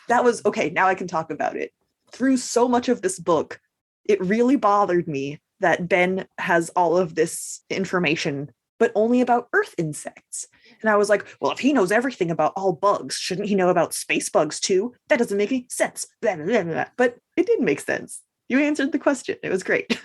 that was okay. Now I can talk about it. Through so much of this book, it really bothered me that Ben has all of this information, but only about earth insects. And I was like, well, if he knows everything about all bugs, shouldn't he know about space bugs too? That doesn't make any sense. Blah, blah, blah, blah. But it did make sense. You answered the question. It was great.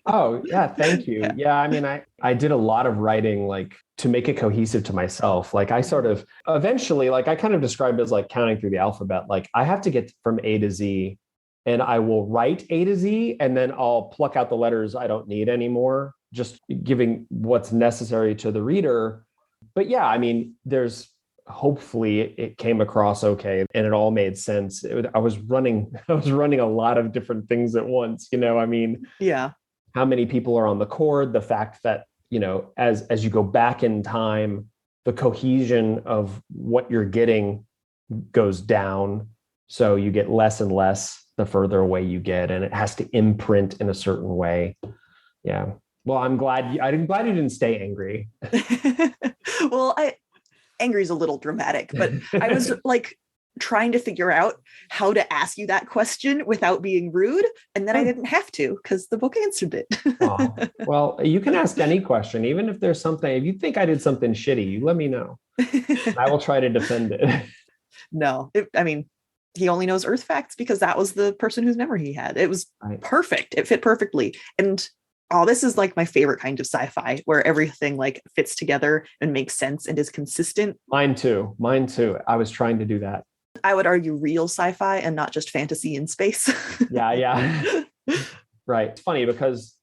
Oh, yeah. Thank you. Yeah. I mean, I did a lot of writing, like to make it cohesive to myself. Like I sort of eventually, like I kind of described it as like counting through the alphabet. Like I have to get from A to Z, and I will write A to Z, and then I'll pluck out the letters I don't need anymore, just giving what's necessary to the reader. But yeah, I mean, hopefully it came across okay and it all made sense. I was running a lot of different things at once, I mean, yeah. How many people are on the cord, the fact that, as you go back in time, the cohesion of what you're getting goes down. So you get less and less the further away you get, and it has to imprint in a certain way. Yeah. Well, I'm glad you didn't stay angry. Well, angry is a little dramatic, but I was like trying to figure out how to ask you that question without being rude. And then I didn't have to because the book answered it. Oh, well, you can ask any question, even if there's something, if you think I did something shitty, you let me know. I will try to defend it. No, he only knows Earth facts because that was the person whose memory he had. It was perfect. It fit perfectly. And this is like my favorite kind of sci-fi where everything like fits together and makes sense and is consistent. Mine too. I was trying to do that. I would argue real sci-fi and not just fantasy in space. Yeah. Right. It's funny because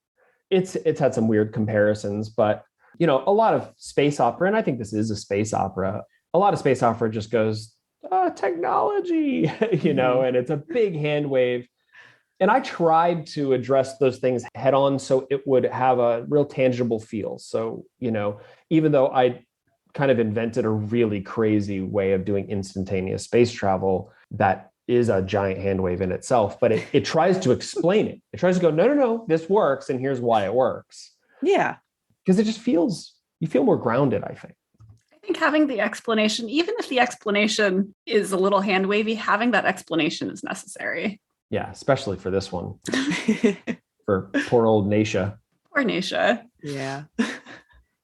it's had some weird comparisons, but a lot of space opera, and I think this is a space opera, a lot of space opera just goes, technology, and it's a big hand wave. And I tried to address those things head on so it would have a real tangible feel. So, even though I kind of invented a really crazy way of doing instantaneous space travel, that is a giant hand wave in itself, but it tries to explain it. It tries to go, no, this works. And here's why it works. Yeah. Because it just you feel more grounded, I think. I think having the explanation, even if the explanation is a little hand wavy, having that explanation is necessary. Yeah, especially for this one. For poor old Naisha. Poor Naisha. Yeah.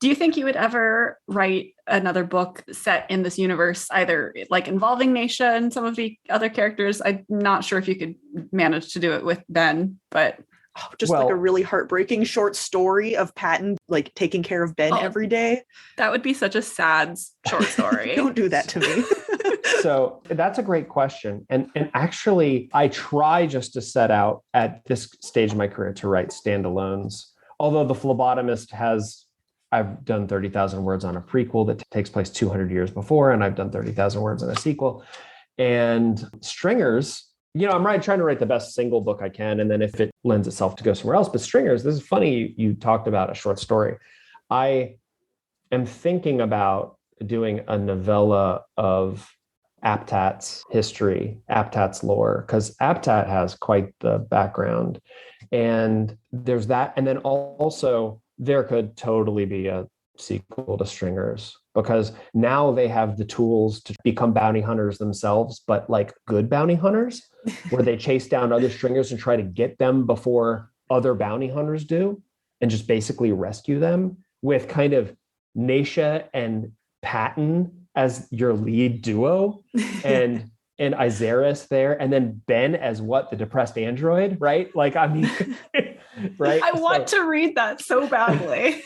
Do you think you would ever write another book set in this universe, either like involving Naisha and some of the other characters? I'm not sure if you could manage to do it with Ben, but... like a really heartbreaking short story of Patton like taking care of Ben every day. That would be such a sad short story. Don't do that to me. So that's a great question. And actually, I try just to set out at this stage of my career to write standalones. Although The Phlebotomist I've done 30,000 words on a prequel that takes place 200 years before, and I've done 30,000 words on a sequel. And Stringers, I'm trying to write the best single book I can. And then if it lends itself to go somewhere else, but Stringers, this is funny. You talked about a short story. I am thinking about doing a novella of Aptat's history, Aptat's lore, because Aptat has quite the background. And there's that. And then also there could totally be a sequel to Stringers, because now they have the tools to become bounty hunters themselves, but like good bounty hunters, where they chase down other stringers and try to get them before other bounty hunters do, and just basically rescue them, with kind of Naisha and Patton as your lead duo, and Izaris there, and then Ben as the depressed android, right? Like, I mean, right? I want to read that so badly.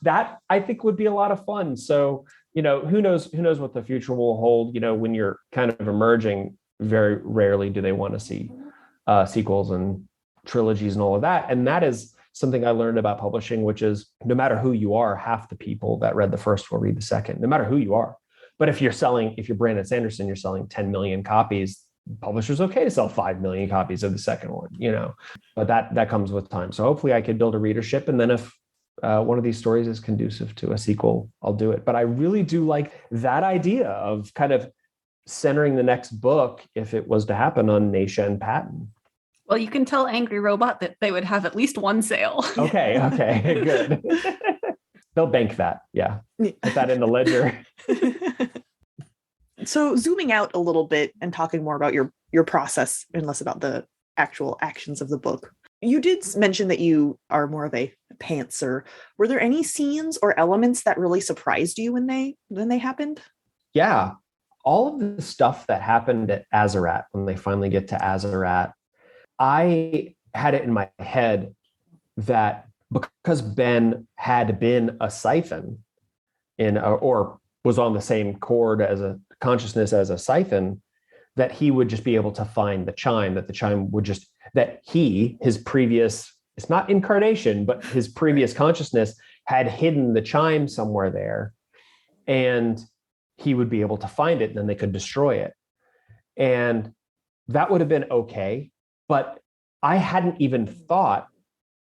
That I think would be a lot of fun. So, who knows what the future will hold. When you're kind of emerging, very rarely do they want to see sequels and trilogies and all of that. And that is something I learned about publishing, which is no matter who you are, half the people that read the first will read the second, no matter who you are. But if you're Brandon Sanderson, you're selling 10 million copies, publisher's okay to sell 5 million copies of the second one, but that comes with time. So hopefully I could build a readership. And then if one of these stories is conducive to a sequel, I'll do it. But I really do like that idea of kind of centering the next book, if it was to happen, on Naisha and Patton. Well, you can tell Angry Robot that they would have at least one sale. Okay, good. They'll bank that. Yeah. Put that in the ledger. So zooming out a little bit and talking more about your process and less about the actual actions of the book. You did mention that you are more of a pantser. Were there any scenes or elements that really surprised you when they happened? Yeah. All of the stuff that happened at Azerat, when they finally get to Azerat, I had it in my head that because Ben had been a siphon or was on the same chord as a consciousness as a siphon, that he would just be able to find the chime, that the chime would just, his previous, it's not incarnation, but his previous consciousness had hidden the chime somewhere there, and he would be able to find it, and then they could destroy it. And that would have been okay. But I hadn't even thought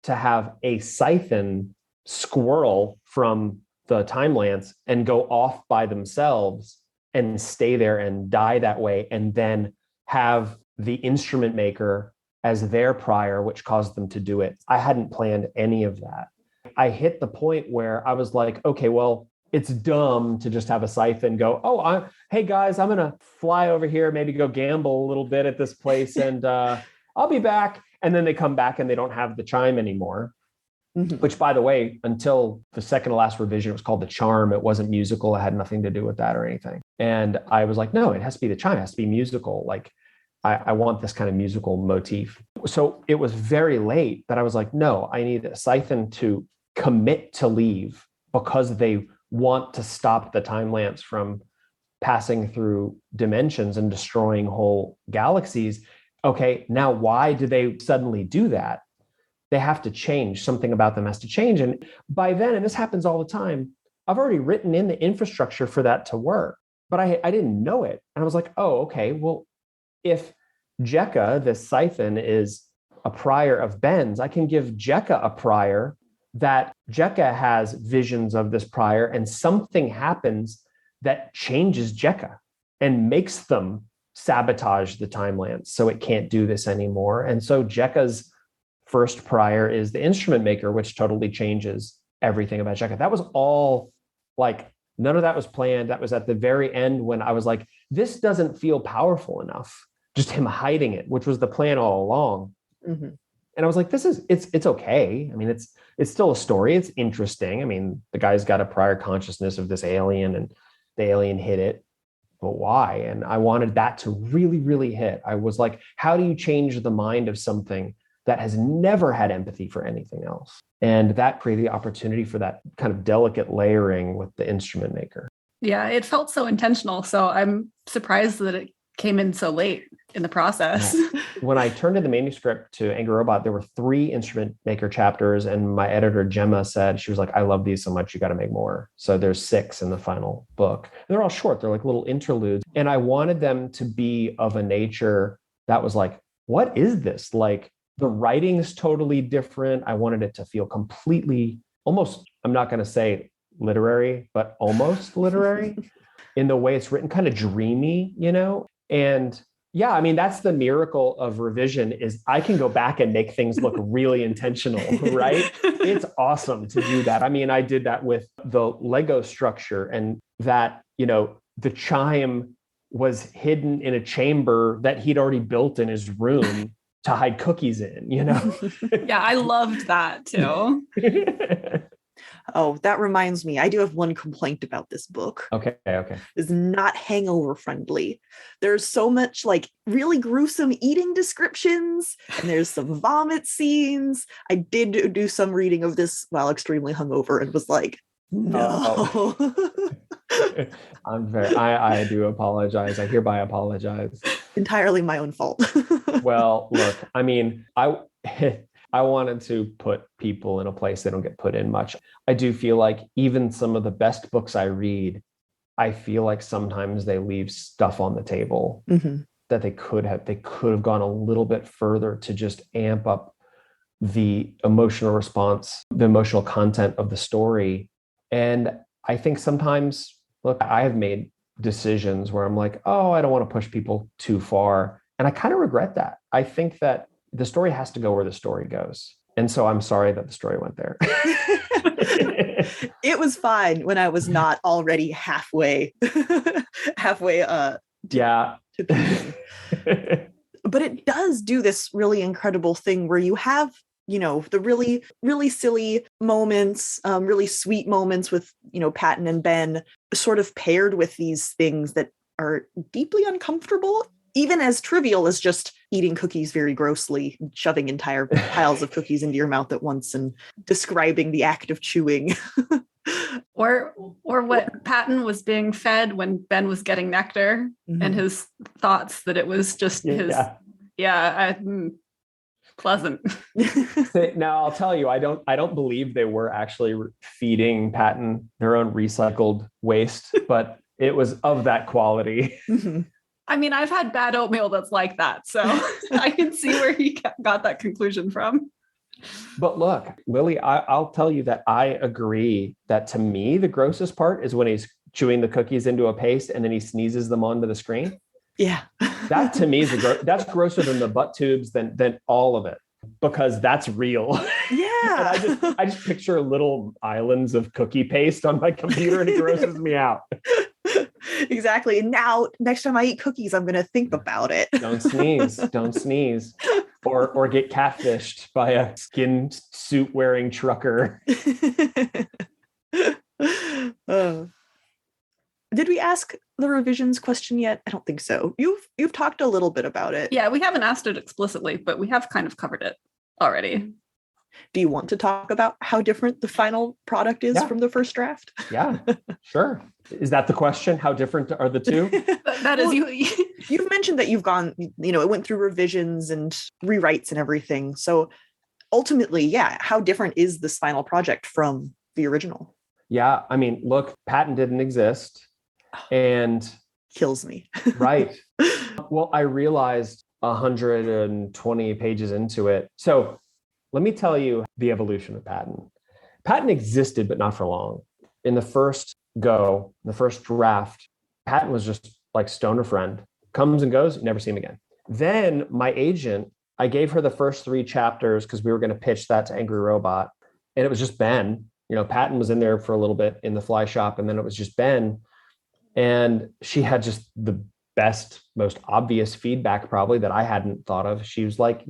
to have a siphon squirrel from the time lance and go off by themselves and stay there and die that way, and then have the instrument maker as their prior, which caused them to do it. I hadn't planned any of that. I hit the point where I was like, okay, well, it's dumb to just have a siphon go, hey guys, I'm going to fly over here, maybe go gamble a little bit at this place, and I'll be back. And then they come back and they don't have the chime anymore. Mm-hmm. Which, by the way, until the second to last revision, it was called the charm. It wasn't musical. It had nothing to do with that or anything. And I was like, no, it has to be the chime. It has to be musical. Like, I want this kind of musical motif. So it was very late that I was like, no, I need a siphon to commit to leave because they want to stop the time lance from passing through dimensions and destroying whole galaxies. Okay, now why do they suddenly do that? They have to change. Something about them has to change. And by then, and this happens all the time, I've already written in the infrastructure for that to work, but I didn't know it. And I was like, oh, okay, well, if Jekka, this siphon, is a prior of Ben's, I can give Jekka a prior that Jekka has visions of this prior, and something happens that changes Jekka and makes them sabotage the time lance so it can't do this anymore. And so Jekka's first prior is the instrument maker, which totally changes everything about Jekka. That was all, like, none of that was planned. That was at the very end when I was like, this doesn't feel powerful enough. Just him hiding it, which was the plan all along. Mm-hmm. And I was like, it's okay. I mean, it's still a story. It's interesting. I mean, the guy's got a prior consciousness of this alien, and the alien hit it, but why? And I wanted that to really, really hit. I was like, how do you change the mind of something that has never had empathy for anything else? And that created the opportunity for that kind of delicate layering with the instrument maker. Yeah, it felt so intentional. So I'm surprised that it came in so late in the process. Yeah. When I turned in the manuscript to Angry Robot, there were 3 instrument maker chapters, and my editor Gemma said, she was like, I love these so much, you got to make more. So there's 6 in the final book. And they're all short. They're like little interludes. And I wanted them to be of a nature that was like, what is this? Like, the writing is totally different. I wanted it to feel completely, almost, I'm not going to say literary, but almost literary in the way it's written, kind of dreamy, you know? And yeah, I mean, that's the miracle of revision, is I can go back and make things look really intentional, right? It's awesome to do that. I mean, I did that with the Lego structure, and that, you know, the chime was hidden in a chamber that he'd already built in his room to hide cookies in, you know? Yeah, I loved that too. Oh, that reminds me. I do have one complaint about this book. Okay. It's not hangover friendly. There's so much like really gruesome eating descriptions, and there's some vomit scenes. I did do some reading of this while extremely hungover and was like, no. I do apologize. I hereby apologize. Entirely my own fault. Well, look, I mean, I wanted to put people in a place they don't get put in much. I do feel like even some of the best books I read, I feel like sometimes they leave stuff on the table that they could have gone a little bit further to just amp up the emotional response, the emotional content of the story. And I think sometimes, look, I have made decisions where I'm like, oh, I don't want to push people too far. And I kind of regret that. I think that the story has to go where the story goes. And so I'm sorry that the story went there. It was fine when I was not already halfway Yeah. to the but it does do this really incredible thing where you have, the really, really silly moments, really sweet moments with, Patton and Ben sort of paired with these things that are deeply uncomfortable, even as trivial as just eating cookies very grossly, shoving entire piles of cookies into your mouth at once and describing the act of chewing. Or what Patton was being fed when Ben was getting nectar, and his thoughts that it was just pleasant. Now I'll tell you, I don't believe they were actually feeding Patton their own recycled waste, but it was of that quality. I mean, I've had bad oatmeal that's like that, so I can see where he got that conclusion from. But look, Lily, I'll tell you that I agree that to me, the grossest part is when he's chewing the cookies into a paste and then he sneezes them onto the screen. Yeah. That to me is that's grosser than the butt tubes than all of it, because that's real. Yeah. And I just picture little islands of cookie paste on my computer and it grosses me out. Exactly. And now next time I eat cookies, I'm going to think about it. Don't sneeze. Or get catfished by a skin suit wearing trucker. Did we ask the revisions question yet? I don't think so. You've talked a little bit about it. Yeah, we haven't asked it explicitly, but we have kind of covered it already. Do you want to talk about how different the final product is from the first draft? Yeah, sure. Is that the question? How different are the two? That is, you've mentioned that you've gone, it went through revisions and rewrites and everything. So ultimately, how different is this final project from the original? Yeah, I mean, look, Patton didn't exist. And kills me. Right. Well, I realized 120 pages into it. So let me tell you the evolution of Patton. Patton existed, but not for long. In the first draft, Patton was just like stoner friend, comes and goes, never see him again. Then my agent, I gave her the first 3 chapters because we were going to pitch that to Angry Robot. And it was just Ben. Patton was in there for a little bit in the fly shop, and then it was just Ben. And she had just the best, most obvious feedback probably that I hadn't thought of. She was like,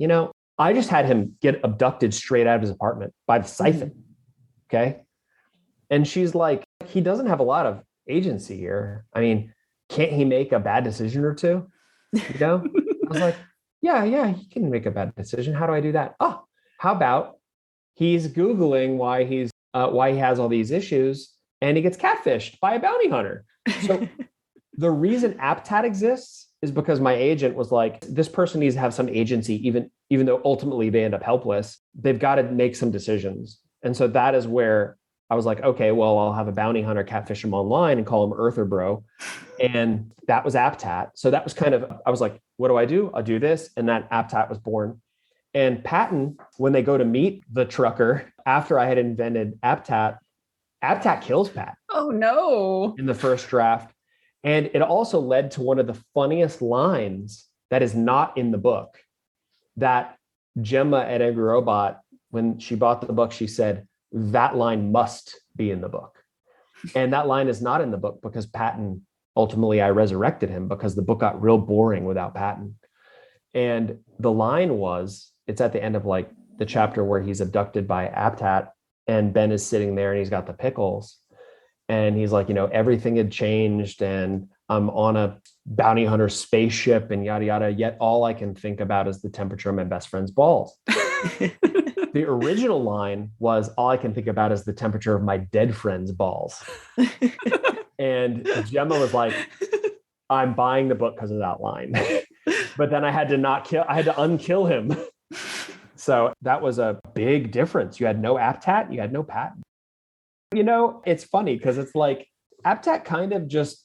I just had him get abducted straight out of his apartment by the siphon. Okay. And she's like, he doesn't have a lot of agency here. I mean, can't he make a bad decision or two? I was like, yeah, he can make a bad decision. How do I do that? Oh, how about he's Googling why he has all these issues and he gets catfished by a bounty hunter. So the reason APTAT exists is because my agent was like, this person needs to have some agency, even though ultimately they end up helpless. They've got to make some decisions. And so that is where I was like, okay, well, I'll have a bounty hunter catfish him online and call him Earther Bro. And that was APTAT. So that was kind of, I was like, what do? I'll do this. And that APTAT was born. And Patton, when they go to meet the trucker, after I had invented APTAT kills Pat. Oh, no. In the first draft. And it also led to one of the funniest lines that is not in the book, that Gemma at Angry Robot, when she bought the book, she said, that line must be in the book. And that line is not in the book because Patton, ultimately I resurrected him because the book got real boring without Patton. And the line was, it's at the end of like the chapter where he's abducted by APTAT and Ben is sitting there and he's got the pickles. And he's like, everything had changed and I'm on a bounty hunter spaceship and yada, yada. Yet all I can think about is the temperature of my best friend's balls. The original line was, all I can think about is the temperature of my dead friend's balls. And Gemma was like, I'm buying the book because of that line. But then I had to unkill him. So that was a big difference. You had no APTAT, you had no Patton. It's funny because it's like APTAT kind of just,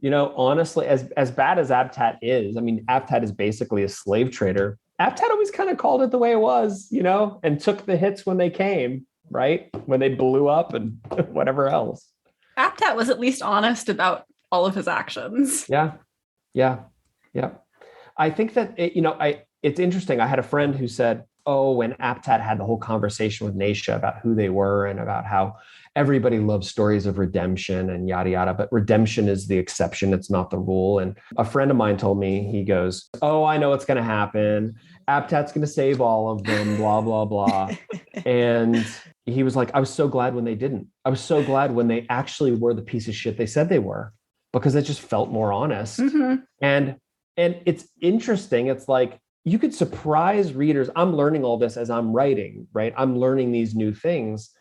honestly, as bad as APTAT is, I mean, APTAT is basically a slave trader. APTAT always kind of called it the way it was, and took the hits when they came, right? When they blew up and whatever else. APTAT was at least honest about all of his actions. Yeah. I think that, it's interesting. I had a friend who said, oh, when Aptat had the whole conversation with Naisha about who they were and about how everybody loves stories of redemption and yada, yada, but redemption is the exception. It's not the rule. And a friend of mine told me, he goes, oh, I know what's going to happen. Aptat's going to save all of them, blah, blah, blah. And he was like, I was so glad when they didn't. I was so glad when they actually were the piece of shit they said they were, because it just felt more honest. Mm-hmm. And it's interesting. It's like, you could surprise readers. I'm learning all this as I'm writing, right? I'm learning these new things.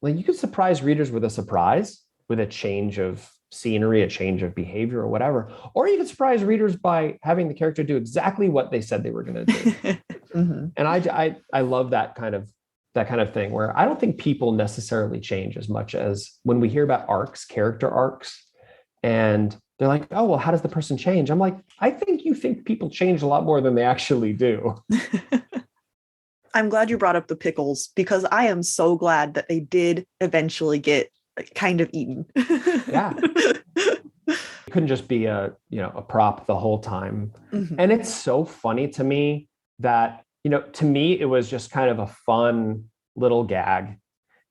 Like, you could surprise readers with a surprise, with a change of scenery, a change of behavior or whatever. Or you could surprise readers by having the character do exactly what they said they were going to do. Mm-hmm. And I love that kind of thing, where I don't think people necessarily change as much as when we hear about arcs, character arcs, and they're like, oh, well, how does the person change? I'm like, I think you think people change a lot more than they actually do. I'm glad you brought up the pickles, because I am so glad that they did eventually get kind of eaten. Yeah. It couldn't just be a prop the whole time. Mm-hmm. And it's so funny to me that, to me, it was just kind of a fun little gag.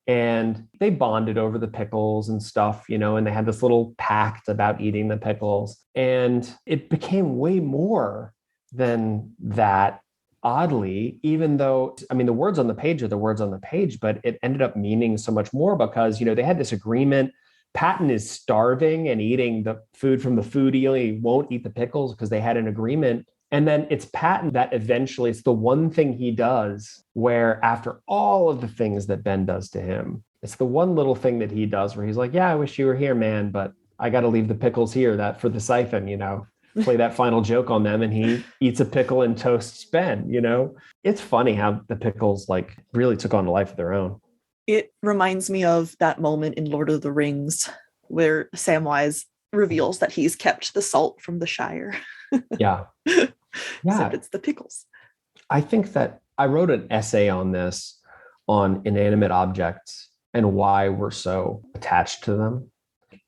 And they bonded over the pickles and stuff, and they had this little pact about eating the pickles. And it became way more than that, oddly, even though, the words on the page are the words on the page, but it ended up meaning so much more because, they had this agreement. Patton is starving and eating the food from the foodie. He won't eat the pickles because they had an agreement. And then it's Patton that eventually, it's the one thing he does where, after all of the things that Ben does to him, it's the one little thing that he does where he's like, yeah, I wish you were here, man, but I got to leave the pickles here, that for the siphon, play that final joke on them. And he eats a pickle and toasts Ben, It's funny how the pickles really took on a life of their own. It reminds me of that moment in Lord of the Rings where Samwise reveals that he's kept the salt from the Shire. Yeah. Except it's the pickles. I think that I wrote an essay on this, on inanimate objects and why we're so attached to them.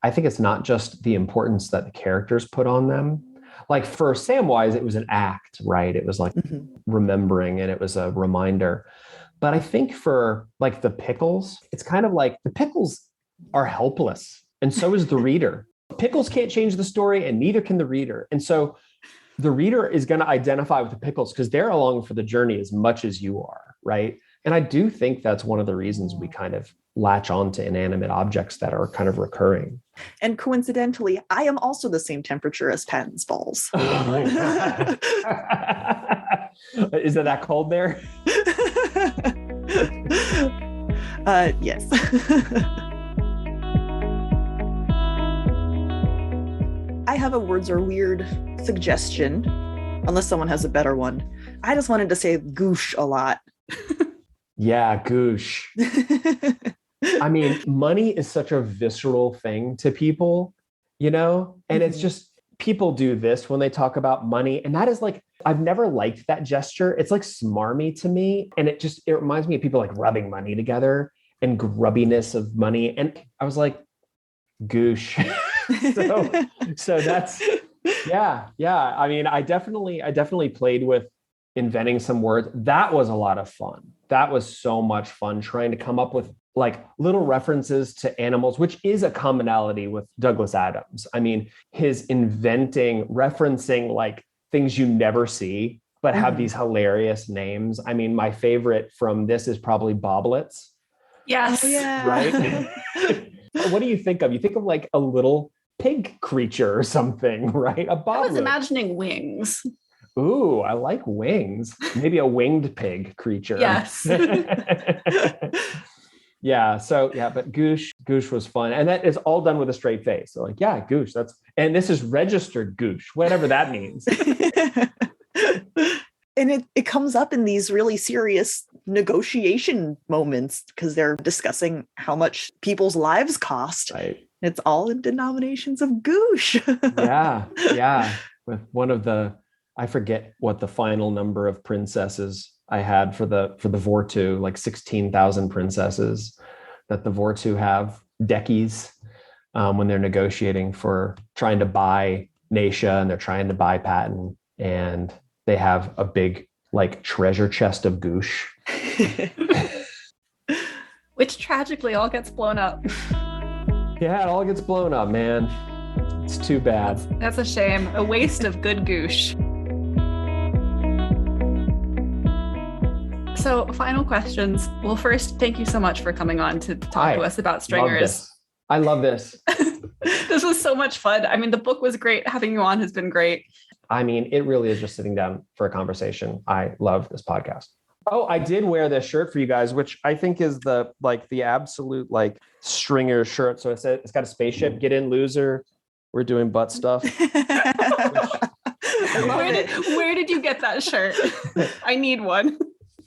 I think it's not just the importance that the characters put on them. Like for Samwise, it was an act, right? It was like remembering, and it was a reminder. But I think for the pickles, it's kind of like the pickles are helpless, and so is the reader. Pickles can't change the story, and neither can the reader. And so the reader is going to identify with the pickles because they're along for the journey as much as you are, right? And I do think that's one of the reasons we kind of latch on to inanimate objects that are kind of recurring. And coincidentally, I am also the same temperature as Patton's balls. Is it that cold there? Yes. I have a words are weird suggestion, unless someone has a better one. I just wanted to say Guush a lot. Yeah, Guush. Money is such a visceral thing to people, and it's just, people do this when they talk about money. And that is I've never liked that gesture. It's smarmy to me. And it reminds me of people rubbing money together and grubbiness of money. And I was like, Guush. so that's, yeah. I definitely played with inventing some words. That was a lot of fun. That was so much fun trying to come up with little references to animals, which is a commonality with Douglas Adams. His referencing things you never see, but have these hilarious names. My favorite from this is probably boblets. Yes. Oh, yeah. Right? What do you think of? You think of a little pig creature or something, right? A boblet. I was imagining wings. Ooh, I like wings. Maybe a winged pig creature. Yes. Yeah. So yeah, but Guush was fun. And that is all done with a straight face. So yeah, Guush, and this is registered Guush, whatever that means. And it comes up in these really serious negotiation moments because they're discussing how much people's lives cost. Right. It's all in denominations of Guush. Yeah. With one of I forget what the final number of princesses I had for the Vortu, 16,000 princesses that the Vortu have, deckies, when they're negotiating for trying to buy Naisha, and they're trying to buy Patton, and they have a big like treasure chest of Guush. Which tragically all gets blown up. Yeah, it all gets blown up, man. It's too bad. That's a shame. A waste of good Guush. So, final questions. Well, first, thank you so much for coming on to talk to us about stringers. I love this. This was so much fun. I mean, the book was great. Having you on has been great. I mean, it really is just sitting down for a conversation. I love this podcast. Oh, I did wear this shirt for you guys, which I think is the absolute like stringer shirt. So it's got a spaceship. Get in, loser. We're doing butt stuff. Where did you get that shirt? I need one.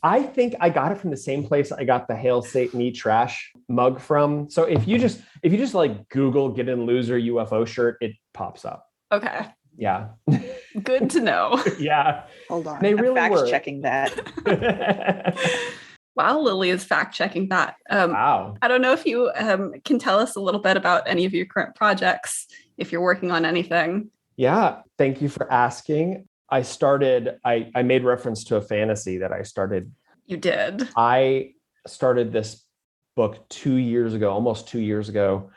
I think I got it from the same place I got the Hail Satan Eat Trash mug from. So if you just like Google "Get in, loser" UFO shirt, it pops up. Okay. Yeah. Good to know. Yeah. Hold on. They really fact were checking that. Wow, Lily is fact checking that. Wow. I don't know if you can tell us a little bit about any of your current projects, if you're working on anything. Yeah. Thank you for asking. I made reference to a fantasy that I started. You did. I started this book 2 years ago, almost 2 years ago.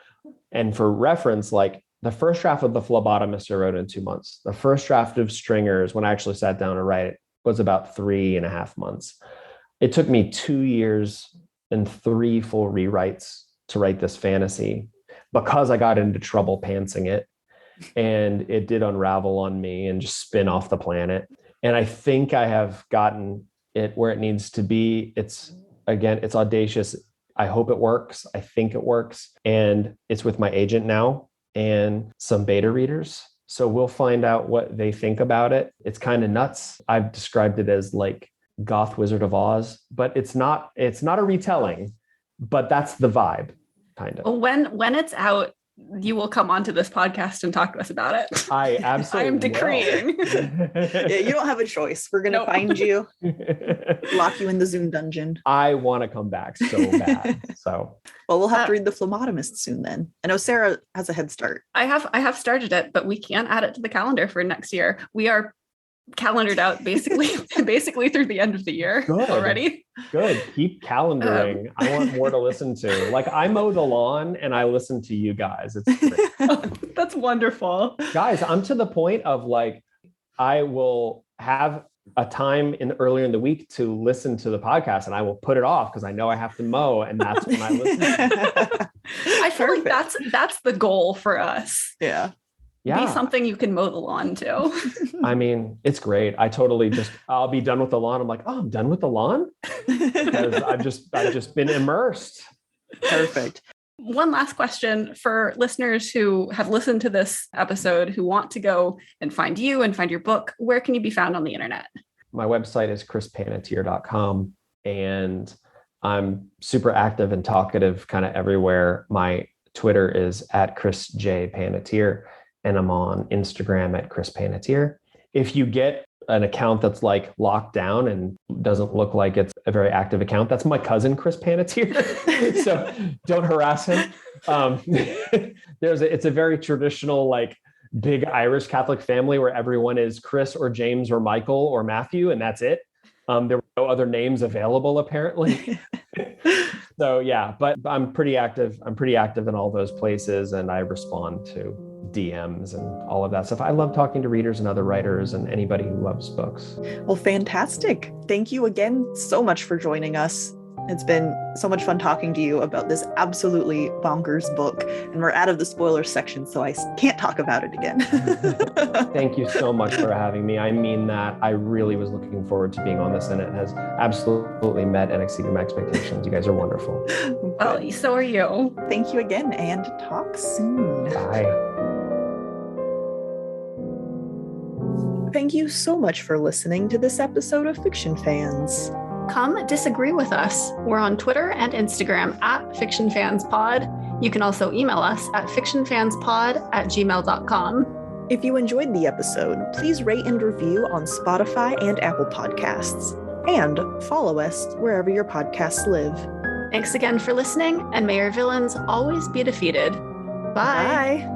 And for reference, like the first draft of The Phlebotomist I wrote in 2 months. The first draft of Stringers, when I actually sat down to write it, was about 3.5 months. It took me 2 years and 3 full rewrites to write this fantasy because I got into trouble pantsing it. And it did unravel on me and just spin off the planet. And I think I have gotten it where it needs to be. It's audacious. I hope it works. I think it works. And it's with my agent now and some beta readers. So we'll find out what they think about it. It's kind of nuts. I've described it as like Goth Wizard of Oz, but it's not a retelling, but that's the vibe, kind of. Well, when it's out, you will come onto this podcast and talk to us about it. I absolutely I am decreeing. Yeah, you don't have a choice. We're going to find you, lock you in the Zoom dungeon. I want to come back so bad. So, well, we'll have to read The Phlebotomist soon then. I know Sarah has a head start. I have started it, but we can't add it to the calendar for next year. We are calendared out basically through the end of the year already. Good. Keep calendaring. I want more to listen to. Like I mow the lawn and I listen to you guys. It's great. That's wonderful. Guys, I'm to the point of like, I will have a time earlier in the week to listen to the podcast and I will put it off because I know I have to mow and that's when I listen. I feel like that's the goal for us. Yeah. Be something you can mow the lawn to. I mean, it's great. I'll be done with the lawn. I'm like, oh, I'm done with the lawn? Because I've just been immersed. Perfect. One last question for listeners who have listened to this episode, who want to go and find you and find your book. Where can you be found on the internet? My website is chrispanatier.com and I'm super active and talkative kind of everywhere. My Twitter is at Chris J. Panatier. And I'm on Instagram at Chris Panatier. If you get an account that's like locked down and doesn't look like it's a very active account, that's my cousin, Chris Panatier. So don't harass him. It's a very traditional, like big Irish Catholic family where everyone is Chris or James or Michael or Matthew, and that's it. There were no other names available, apparently. So yeah, but I'm pretty active. I'm pretty active in all those places, and I respond to DMs and all of that stuff. I love talking to readers and other writers and anybody who loves books. Well, fantastic. Thank you again so much for joining us. It's been so much fun talking to you about this absolutely bonkers book. And we're out of the spoilers section, so I can't talk about it again. Thank you so much for having me. I mean that. I really was looking forward to being on this, and it has absolutely met and exceeded my expectations. You guys are wonderful. Well, so are you. Thank you again, and talk soon. Bye. Thank you so much for listening to this episode of Fiction Fans. Come disagree with us. We're on Twitter and Instagram at FictionFansPod. You can also email us at fictionfanspod@gmail.com. If you enjoyed the episode, please rate and review on Spotify and Apple Podcasts. And follow us wherever your podcasts live. Thanks again for listening, and may your villains always be defeated. Bye. Bye.